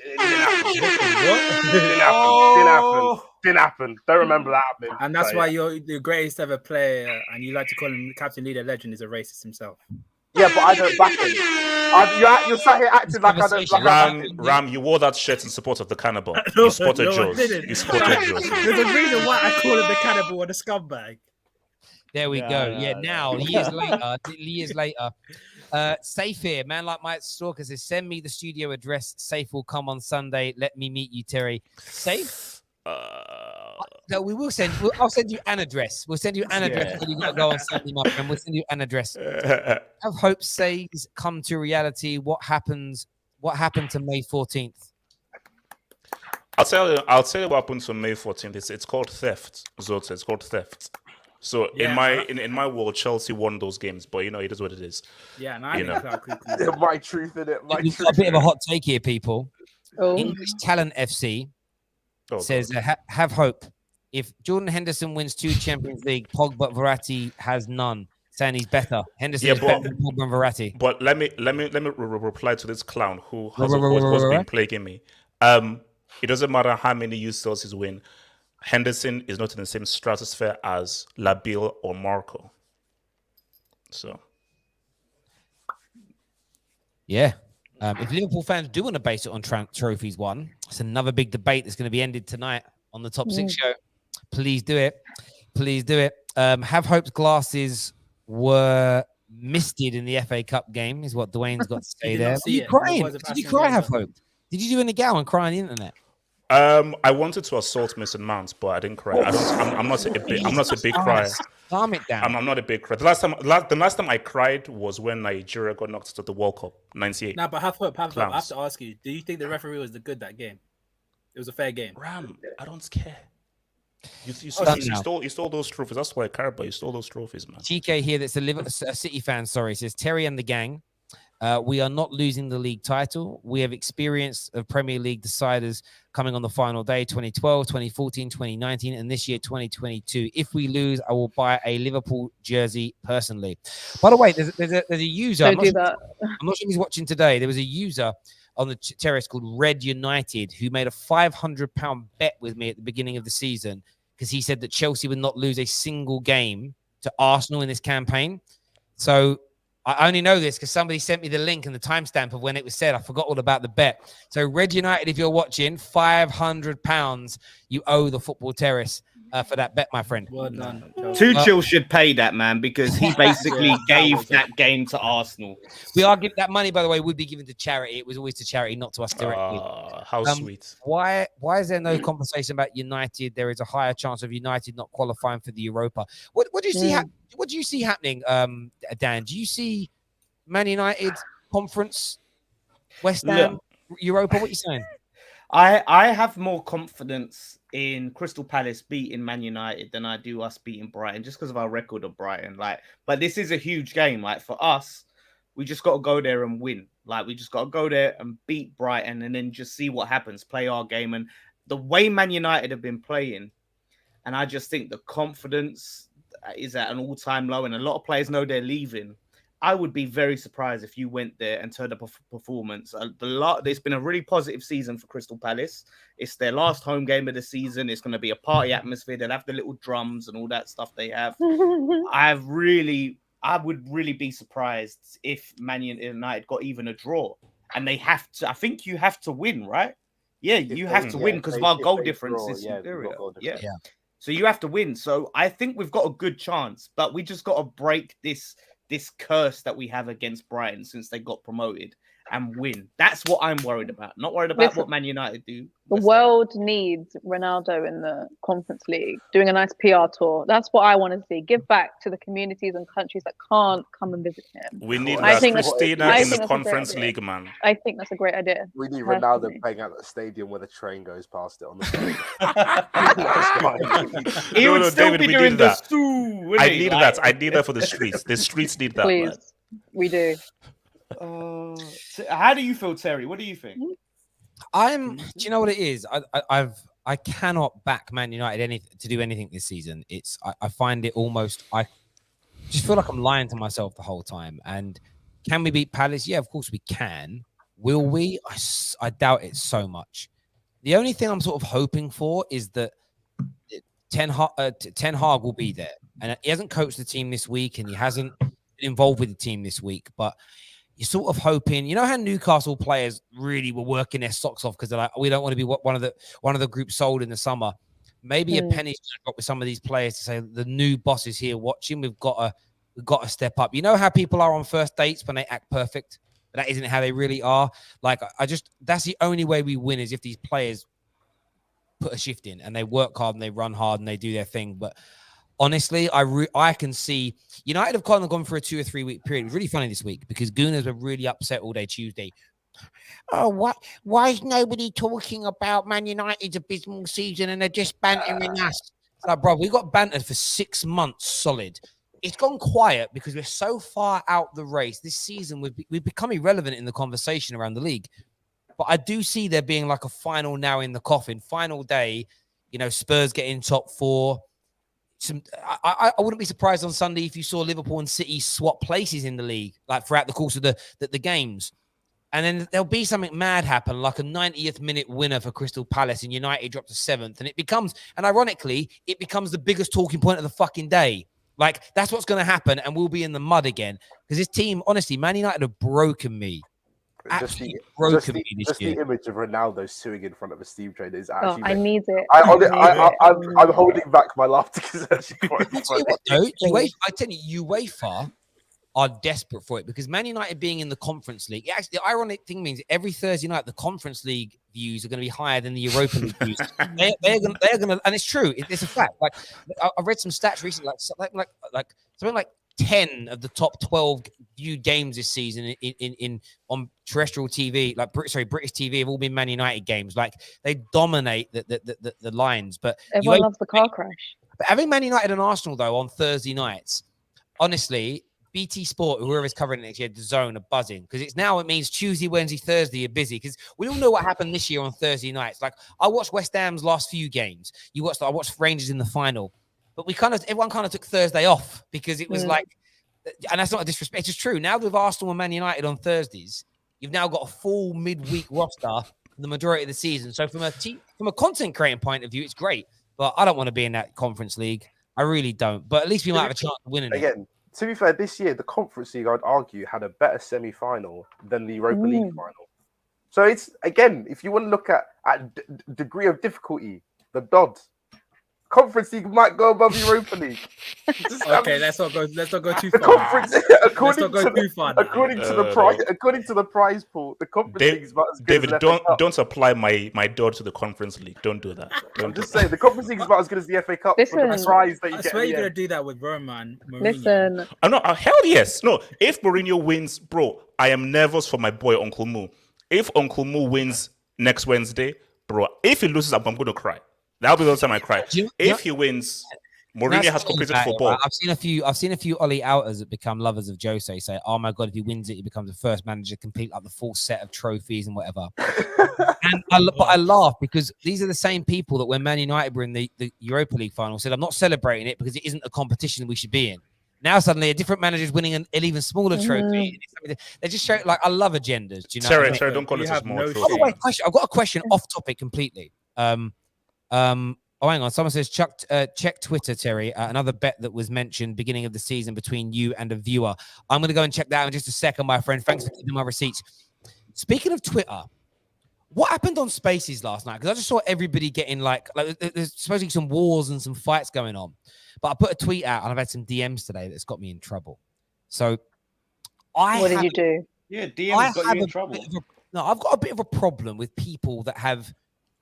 didn't happen. Don't remember that happening. And that's why you're the greatest ever player, and you like to call him captain, leader, legend. Is a racist himself. Yeah, but I don't back him. You're sat here acting like I don't back him. Ram, you wore that shirt in support of the cannibal. You spotted Joes. You spotted Joes. There's a reason why I call him the cannibal or the scumbag. There we go. Now, years later. Safe here, man. Like Mike Stalker says, send me the studio address. Safe will come on Sunday. Let me meet you, Terry. Safe? No, we will send. I'll send you an address. We'll send you an address when you got to go on Sunday, my friend. We'll send you an address. Have hope says come to reality. What happened to May 14th? I'll tell you what happened to May 14th. It's called theft, Zota. It's called theft. So in my world, Chelsea won those games, but it is what it is. Yeah, and I my truth in it. We've got a bit of a hot take here, people. English Talent FC says have hope. If Jordan Henderson wins 2 Champions League, Pogba Verratti has none. Saying he's better. Henderson is better than Pogba and Verratti. But let me reply to this clown who has been plaguing me. It doesn't matter how many UCLs win. Henderson is not in the same stratosphere as Labille or Marco. So, yeah. If Liverpool fans do want to base it on trophies won, it's another big debate that's going to be ended tonight on the Top 6 show. Please do it. Please do it. Have Hope's glasses were misted in the FA Cup game, is what Dwayne's got to say there. Are you crying? Did you cry, Have Hope? Did you do any gal and cry on the internet? I wanted to assault Mason Mount, but I didn't cry. I'm not a big crier. Calm it down. I'm not a big crier. The last time I cried was when Nigeria got knocked out of the World Cup, '98. No, but have hope. I have to ask you: do you think the referee was good that game? It was a fair game. Ram, I don't care. You stole those trophies. That's why I care about you. Stole those trophies, man. TK here, that's a City fan. Sorry, says Terry and the gang. We are not losing the league title. We have experience of Premier League deciders coming on the final day, 2012, 2014, 2019, and this year, 2022. If we lose, I will buy a Liverpool jersey personally. By the way, there's a user. I'm not sure he's watching today. There was a user on the Terrace called Red United who made a £500 bet with me at the beginning of the season because he said that Chelsea would not lose a single game to Arsenal in this campaign. So I only know this because somebody sent me the link and the timestamp of when it was said. I forgot all about the bet. So Red United, if you're watching, £500 you owe the Football Terrace for that bet, my friend. Well done. Tuchel should pay that, man, because he basically gave that game to Arsenal. We are giving that money, by the way, would be given to charity. It was always to charity, not to us directly. How sweet. Why is there no conversation about United? There is a higher chance of United not qualifying for the Europa. What do you see? What do you see happening, Dan? Do you see Man United conference, West Ham, Europa? What are you saying? I have more confidence in Crystal Palace beating Man United than I do us beating Brighton, just because of our record of Brighton. But this is a huge game. For us, we just got to go there and win. We just got to go there and beat Brighton, and then just see what happens. Play our game, and the way Man United have been playing, and I just think the confidence is at an all-time low, and a lot of players know they're leaving. I would be very surprised if you went there and turned up a performance. It's been a really positive season for Crystal Palace. It's their last home game of the season. It's going to be a party atmosphere. They'll have the little drums and all that stuff they have. I would really be surprised if Man United got even a draw. And they have to. I think you have to win, right? Yeah, you have to win because of our goal difference is superior. Yeah. So you have to win. So I think we've got a good chance, but we just got to break this curse that we have against Brighton since they got promoted and win. That's what I'm worried about. Not worried about what Man United do. The world needs Ronaldo in the Conference League, doing a nice PR tour. That's what I want to see. Give back to the communities and countries that can't come and visit him. We need Christina in the Conference League, man. I think that's a great idea. We need Ronaldo playing at the stadium where the train goes past it on the side. He would still be doing the Sue. I need that for the streets. The streets need that. Please, man. we do. So how do you feel, Terry? What do you think? Do you know what it is? I cannot back Man United to do anything this season. I find it almost, I just feel like I'm lying to myself the whole time. And can we beat Palace? Yeah, of course we can. Will we? I doubt it so much. The only thing I'm sort of hoping for is that Ten Hag will be there. And he hasn't coached the team this week and he hasn't been involved with the team this week. But you're sort of hoping, you know how Newcastle players really were working their socks off because they're like, we don't want to be one of the groups sold in the summer. Maybe a penny's going to drop with some of these players to say the new boss is here watching. We've got to step up. You know how people are on first dates when they act perfect, but that isn't how they really are. Like that's the only way we win is if these players put a shift in and they work hard and they run hard and they do their thing. But honestly, I can see United have kind of gone for a 2 or 3 week period. It was really funny this week because Gooners were really upset all day Tuesday. Oh, what? Why is nobody talking about Man United's abysmal season and they're just bantering us? It's like, bro, we got bantered for 6 months solid. It's gone quiet because we're so far out the race. This season, we've become irrelevant in the conversation around the league. But I do see there being like a final now in the coffin. Final day, Spurs get in top 4. I wouldn't be surprised on Sunday if you saw Liverpool and City swap places in the league, like throughout the course of the games. And then there'll be something mad happen, like a 90th minute winner for Crystal Palace and United drop to 7th. And ironically, it becomes the biggest talking point of the fucking day. Like, that's what's going to happen, and we'll be in the mud again. Because this team, honestly, Man United have broken me. Absolutely broken me this year. The image of Ronaldo suing in front of a steam train is actually... I need it. I'm holding back my laughter because it's actually quite funny. I tell you, UEFA are desperate for it because Man United being in the Conference League, actually, the ironic thing means every Thursday night, the Conference League views are going to be higher than the Europa League views. They're going to, and it's true. It's a fact. Like, I've read some stats recently, like something like 10 of the top 12 viewed games this season on terrestrial TV, British TV, have all been Man United games. Like, they dominate the lines. But everyone loves the car crash. But having Man United and Arsenal though on Thursday nights, honestly, BT Sport, whoever's covering it next year, the Zone are buzzing because it means Tuesday, Wednesday, Thursday are busy because we all know what happened this year on Thursday nights. Like, I watched West Ham's last few games. I watched Rangers in the final, but everyone kind of took Thursday off because it was like, and that's not a disrespect. It's just true. Now with Arsenal and Man United on Thursdays, you've now got a full midweek roster for the majority of the season. So from a content creating point of view, it's great. But I don't want to be in that Conference League. I really don't. But at least we might have a chance of winning it. Again, to be fair, this year, the Conference League, I'd argue, had a better semi-final than the Europa League final. So it's, again, if you want to look at degree of difficulty, the Dodds, Conference League might go above Europa League. Okay, let's not go too far. According to the prize pool, the Conference League is about as good David, as the FA Cup. don't apply my Dodds to the Conference League. Don't do that. I'm just saying, the Conference League is about as good as the FA Cup. Listen, for the prize that you I get. swear you're going to do that with Roman Mourinho. Listen. No, hell yes. No, if Mourinho wins, bro, I am nervous for my boy Uncle Moo. If Uncle Moo wins next Wednesday, bro, if he loses, I'm going to cry. That'll be the time I cry. If he wins, Mourinho has completed football. Right? I've seen a few Ollie outers that become lovers of Jose say, "Oh my god, if he wins it, he becomes the first manager to complete like the full set of trophies and whatever." But I laugh because these are the same people that when Man United were in the Europa League final said, "I'm not celebrating it because it isn't a competition we should be in." Now suddenly a different manager is winning an even smaller trophy. They just show like I love agendas. Do you know? Terrace, don't call it a small trophy. By the way, I've got a question off topic completely. Hang on. Someone says, check Twitter, Terry. Another bet that was mentioned beginning of the season between you and a viewer. I'm going to go and check that out in just a second, my friend. Thanks for keeping my receipts. Speaking of Twitter, what happened on Spaces last night? Because I just saw everybody getting like there's supposedly some wars and some fights going on. But I put a tweet out and I've had some DMs today that's got me in trouble. So what did you do? Yeah, DMs got you in trouble. I've got a bit of a problem with people that have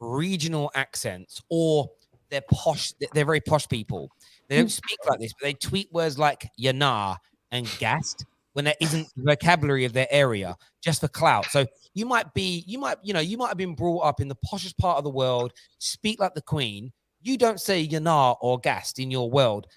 regional accents or they're posh. They're very posh people. They don't speak like this, but they tweet words like "yanar" and "gassed" when there isn't the vocabulary of their area, just for clout. So you might have been brought up in the poshest part of the world, speak like the Queen. You don't say "yanar" or "gassed" in your world.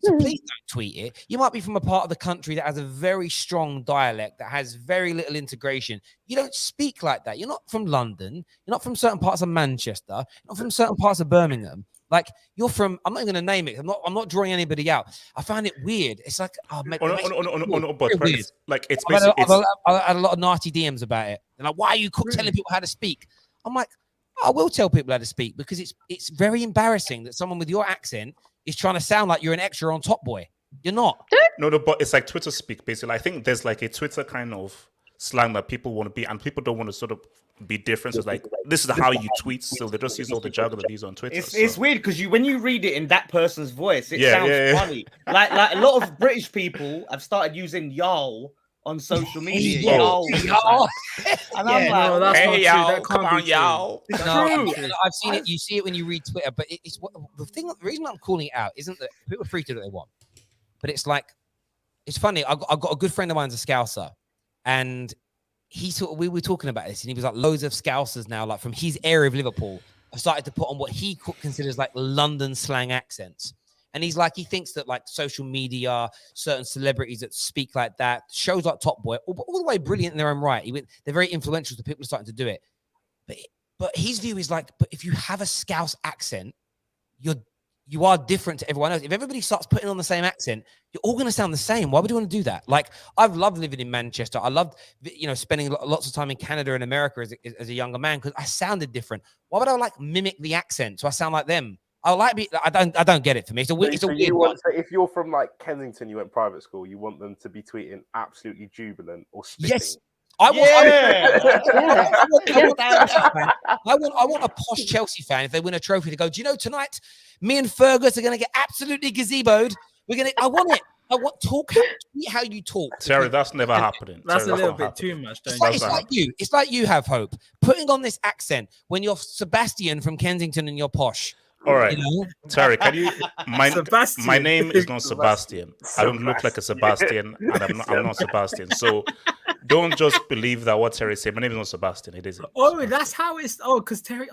So please don't tweet it. You might be from a part of the country that has a very strong dialect, that has very little integration. You don't speak like that. You're not from London. You're not from certain parts of Manchester. You're not from certain parts of Birmingham. Like, you're from, I'm not even going to name it. I'm not drawing anybody out. I find it weird. It's like, oh, but weird. it's like it's I've basically I've had a lot of nasty DMs about it. They're like, why are you telling people how to speak? I'm like, I will tell people how to speak, because it's very embarrassing that someone with your accent is trying to sound like you're an extra on Top Boy. You're not. no, but it's like Twitter speak, basically. I think there's like a Twitter kind of slang that people want to be, and people don't want to sort of be different. So it's like, this is how you tweet, so they just use all the jargon that they use on Twitter. It's weird because when you read it in that person's voice, it sounds funny. Like a lot of British people have started using y'all on social media. Y'all. And I'm like, no, that's hey, not true. y'all, That come can't on, be y'all. It's No, true. I've seen it. You see it when you read Twitter, but it's the reason I'm calling it out isn't that people are free to do what they want, but it's like, it's funny. I've got a good friend of mine's a Scouser, and we were talking about this, and he was like, loads of Scousers now, like from his area of Liverpool, have started to put on what he considers like London slang accents. And he's like, he thinks that like social media, certain celebrities that speak like that, shows like Top Boy, all the way brilliant in their own right. They're very influential, so people are starting to do it. But his view is like, but if you have a Scouse accent, you are different to everyone else. If everybody starts putting on the same accent, you're all going to sound the same. Why would you want to do that? Like, I've loved living in Manchester. I loved, spending lots of time in Canada and America as a younger man, because I sounded different. Why would I like mimic the accent so I sound like them? I don't get it for me. It's a weird one. So if you're from like Kensington, you went private school, you want them to be tweeting absolutely jubilant or spitting. Yes. I want a posh Chelsea fan, if they win a trophy, to go, do you know, tonight me and Fergus are going to get absolutely gazeboed. I want it. I want how you talk. Terry, that's never happening. That's Terry, a little not bit happening. too much, don't It's like you. It's like you have Hope putting on this accent when you're Sebastian from Kensington and you're posh. All right, Terry, can you? Sebastian. My name is not Sebastian. I don't look like a Sebastian, and I'm not Sebastian. So don't just believe that what Terry said. My name is not Sebastian. It isn't. Oh, that's how it's. Oh, because Terry.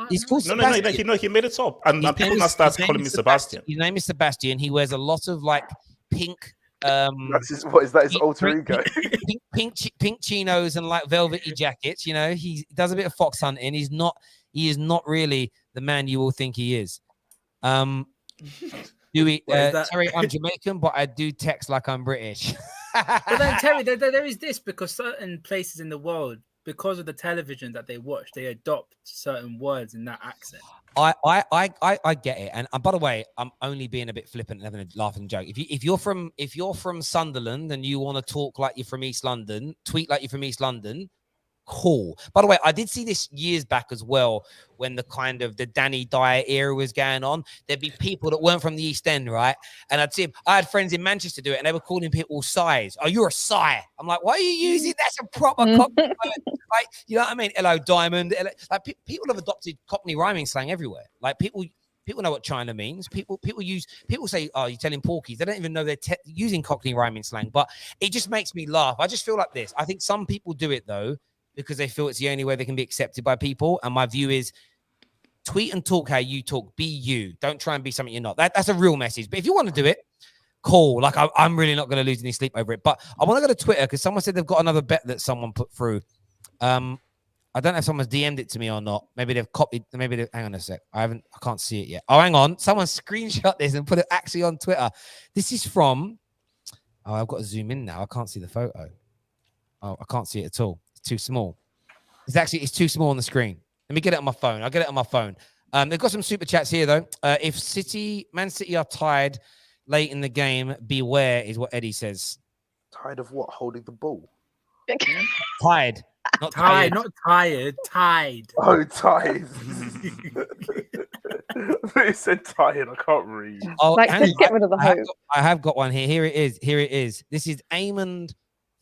He's called No, Sebastian. he made it up, and people now start calling me Sebastian. His name is Sebastian. He wears a lot of like pink. What is that? His alter ego. Pink chinos and like velvety jackets. You know, he does a bit of fox hunting. He is not really the man you all think he is. Terry, I'm Jamaican, but I do text like I'm British. But then Terry, there is this, because certain places in the world, because of the television that they watch, they adopt certain words in that accent. I get it, and by the way, I'm only being a bit flippant and having a laughing joke. If you're from Sunderland and you want to talk like you're from East London, tweet like you're from East London, cool. By the way, I did see this years back as well, when the Danny Dyer era was going on. There'd be people that weren't from the East End, right? And I had friends in Manchester do it, and they were calling people size. Oh, you're a sigh. I'm like, why are you using that's a proper Cockney? Like, you know what I mean? Hello, Diamond. Like, people have adopted Cockney rhyming slang everywhere. Like, people know what China means. People say, oh, you're telling porkies. They don't even know they're using Cockney rhyming slang. But it just makes me laugh. I just feel like this. I think some people do it though, because they feel it's the only way they can be accepted by people. And my view is, tweet and talk how you talk. Be you. Don't try and be something you're not. That's a real message. But if you want to do it, cool. Like, I'm really not going to lose any sleep over it. But I want to go to Twitter, because someone said they've got another bet that someone put through. I don't know if someone's DM'd it to me or not. Maybe they've copied. Hang on a sec. I can't see it yet. Oh, hang on. Someone screenshot this and put it actually on Twitter. This is from. Oh, I've got to zoom in now. I can't see the photo. Oh, I can't see it at all. Too small. It's too small on the screen. Let me get it on my phone. I'll get it on my phone. They've got some super chats here though. If Man City are tied late in the game, beware is what Eddie says. Tired of what? Holding the ball. Tied. Not tired. tired. Not tired. Tied. Oh, tied. It said tired. I can't read. Oh, like, just get rid of the hope. I have got one here. Here it is. This is Eamon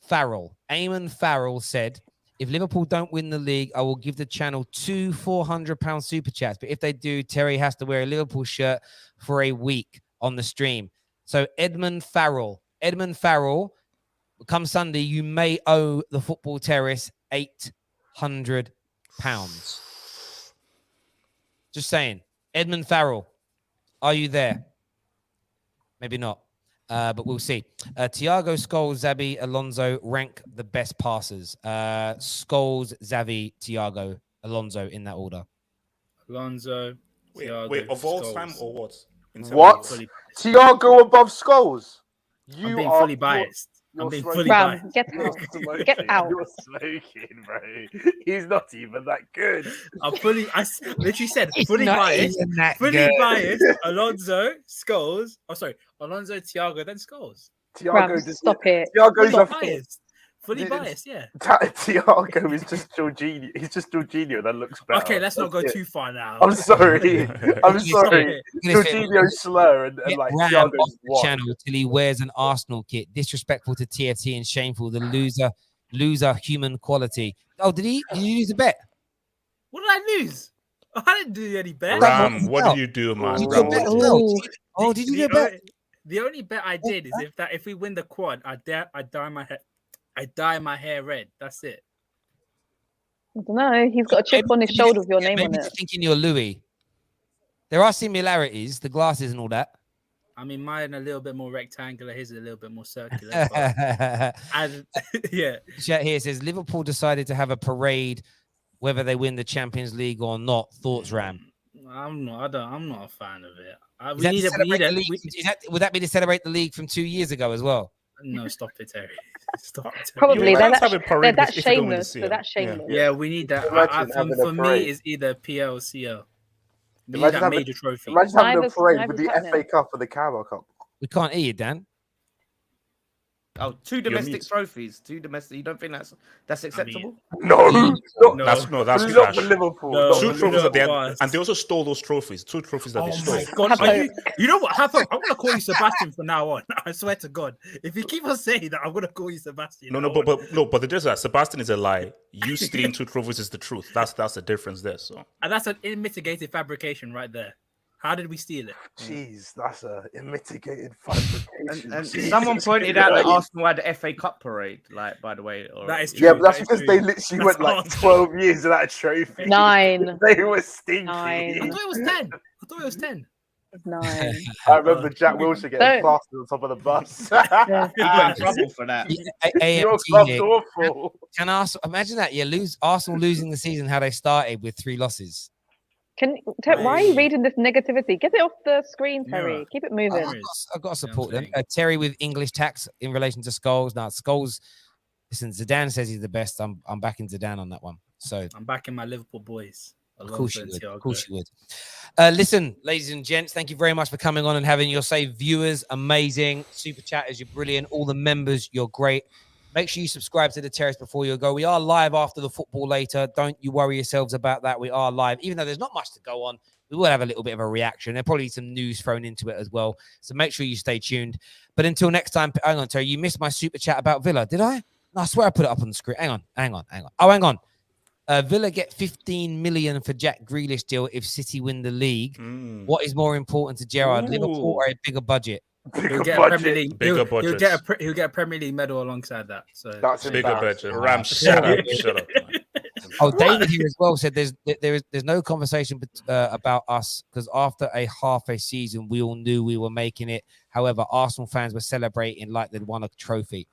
Farrell. Eamon Farrell said, if Liverpool don't win the league, I will give the channel 2 £400 super chats. But if they do, Terry has to wear a Liverpool shirt for a week on the stream. So Edmund Farrell, come Sunday, you may owe the Football Terrace £800. Just saying. Edmund Farrell, are you there? Maybe not. But we'll see. Thiago, Scholes, Xavi, Alonso rank the best passers. Scholes, Xavi, Thiago, Alonso in that order. Alonso. Thiago, Wait, of all Scholes. time or what? In terms What? of- Fully Tiago above Scholes? I'm being fully biased. I'm being fully Ram, biased. get You're out. smoking. Get out. You're smoking, bro. He's not even that good. Literally said fully biased. Fully biased. Alonso, Scholes. Oh, sorry. Alonso, Thiago, then Scholes. Ram, Tiago just stop it. Tiago's Fully a biased. Fully It's- biased, yeah. Tiago is just Jorginho. He's just Jorginho that looks better. Okay, let's not go That's it. too far now. I'm sorry. I'm Stop sorry. Jorginho's slow and Get like Ram off Thiago's the what? channel till he wears an Arsenal kit. Disrespectful to TFT and shameful. The loser human quality. Oh, did you lose a bet? What did I lose? I didn't do any bet. Ram, what did you do, man? You Ram, did what bet did you as do? well. Ooh. Oh, did you do a The bet? The only bet I did is if we win the quad, I dye my hair red. That's it. I don't know. He's got a chip on his shoulder with your name maybe on they're it. thinking you're Louis. There are similarities, the glasses and all that. I mean, mine a little bit more rectangular. His is a little bit more circular. But yeah. Chat here says Liverpool decided to have a parade, whether they win the Champions League or not. Thoughts, Ram? I'm not a fan of it. Is that to celebrate the league? Would that be to celebrate the league from 2 years ago as well? No, stop it, Terry. Stop it, Terry. Probably. You They're can't that, have a parade they're that if you don't win the shameless. They're CL. that shameless. Yeah, we need that. Imagine having a For me, parade. it's either PL or CL. We need Imagine that having- major trophy. Imagine having a Neither's- parade with the neither's FA happening. Cup and the Carabao Cup. We can't hear you, Dan. Oh, two domestic mute. trophies. Two domestic. You don't think that's acceptable? No, not, That's No. that's not trash. for Liverpool. No. not Two for trophies that they had, was. and they also stole those trophies. Two trophies that they Oh stole. my god! Have Are a- you know what? I'm gonna call you Sebastian from now on. I swear to God, if you keep on saying that, I'm gonna call you Sebastian. No, but the difference is that Sebastian is a lie. You stealing two trophies is the truth. That's the difference there. So And that's an unmitigated fabrication right there. How did we steal it? Jeez, that's a mitigated fabrication. And Jesus someone pointed out that Christ. Arsenal had the FA Cup parade, like, by the way. Or, That is Yeah, true. but that's That is because true. they literally That's went like Arsenal. 12 years without a trophy. 9. They were stinky. Nine. I thought it was 10. I thought it was 10. 9. I remember Jack Wilshere getting Don't- plastered on top of the bus. Yeah. He got in trouble for that. Your AMT club's here. awful. Can imagine that? Yeah, Arsenal losing the season how they started with 3 losses. Why are you Hey. reading this negativity? Get it off the screen, Terry. Mirror. Keep it I've moving. got, I've got to support them. saying. Terry with English tax in relation to Scholes. Now Scholes, listen, Zidane says he's the best. I'm backing Zidane on that one. So I'm backing my Liverpool boys. of course you Alonso and would. Of Thiago. course you would. Listen, ladies and gents, thank you very much for coming on and having your say. Viewers, amazing. Super chatters, you're brilliant. All the members, you're great. Make sure you subscribe to the Terrace before you go. We are live after the football later. Don't you worry yourselves about that. We are live, even though there's not much to go on. We will have a little bit of a reaction. There'll probably be some news thrown into it as well. So make sure you stay tuned. But until next time, hang on, Terry, you missed my super chat about Villa. Did I? No, I swear I put it up on the screen. Hang on. Oh, hang on. Villa get 15 million for Jack Grealish deal if City win the league. What is more important to Gerrard, Liverpool or a bigger budget? He'll get a Premier League. Bigger He'll budgets. get a Premier League medal alongside that. So That's bigger embarrassing. budget. Ram, shut up. Shut up. Man. Oh, David here as well said there's no conversation about us because after half a season we all knew we were making it. However, Arsenal fans were celebrating like they'd won a trophy.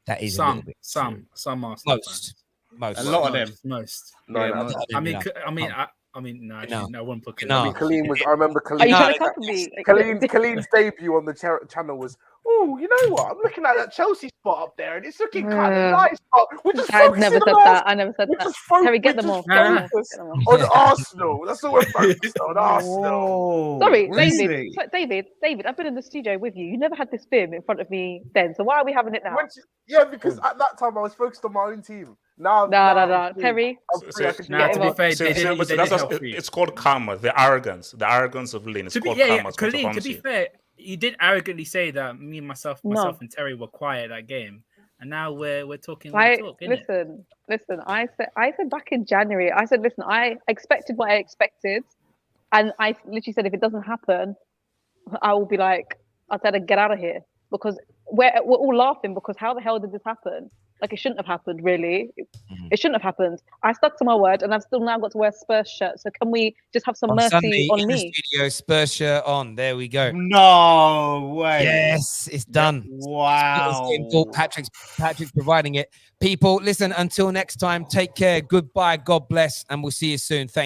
That is a little bit some Arsenal most. A lot of them. most. No, Yeah, no. most- I mean, no, No. I wouldn't put No. I mean, Colleen was. I remember Are you Colleen. trying to cover me? Colleen's debut on the channel was, oh, you know what? I'm looking at that Chelsea spot up there, and it's looking kind of nice. But we're just I focusing never said on that. I never said We're that. just focused. Terry, get them off. Get them off. Focus Get them off. on Arsenal. That's all we're focused on. Arsenal. Oh, Sorry, really? David, I've been in the studio with you. You never had this film in front of me then. So why are we having it now? Yeah, because at that time I was focused on my own team. Now, No. I'm free. Terry, I'm free. I can Nah, Get to him be off. fair, So- they so- did but help that's- you. it's called karma, the arrogance of Lynn. It's To be called yeah, karma. yeah, It's supposed Colleen, haunt to be you. fair, you did arrogantly say that myself No. and Terry were quiet that game, and now we're talking. listen. I said back in January. I said, listen. I expected what I expected, and I literally said, if it doesn't happen, I will be like, I said, get out of here because we're all laughing because how the hell did this happen? Like, it shouldn't have happened, really. It shouldn't have happened. I stuck to my word, and I've still now got to wear a Spurs shirt. So can we just have some mercy Sunday, on in me? the studio, Spurs shirt on. There we go. No way. Yes, it's done. Wow. Patrick's providing it. People, listen, until next time, take care. Goodbye. God bless. And we'll see you soon. Thank you.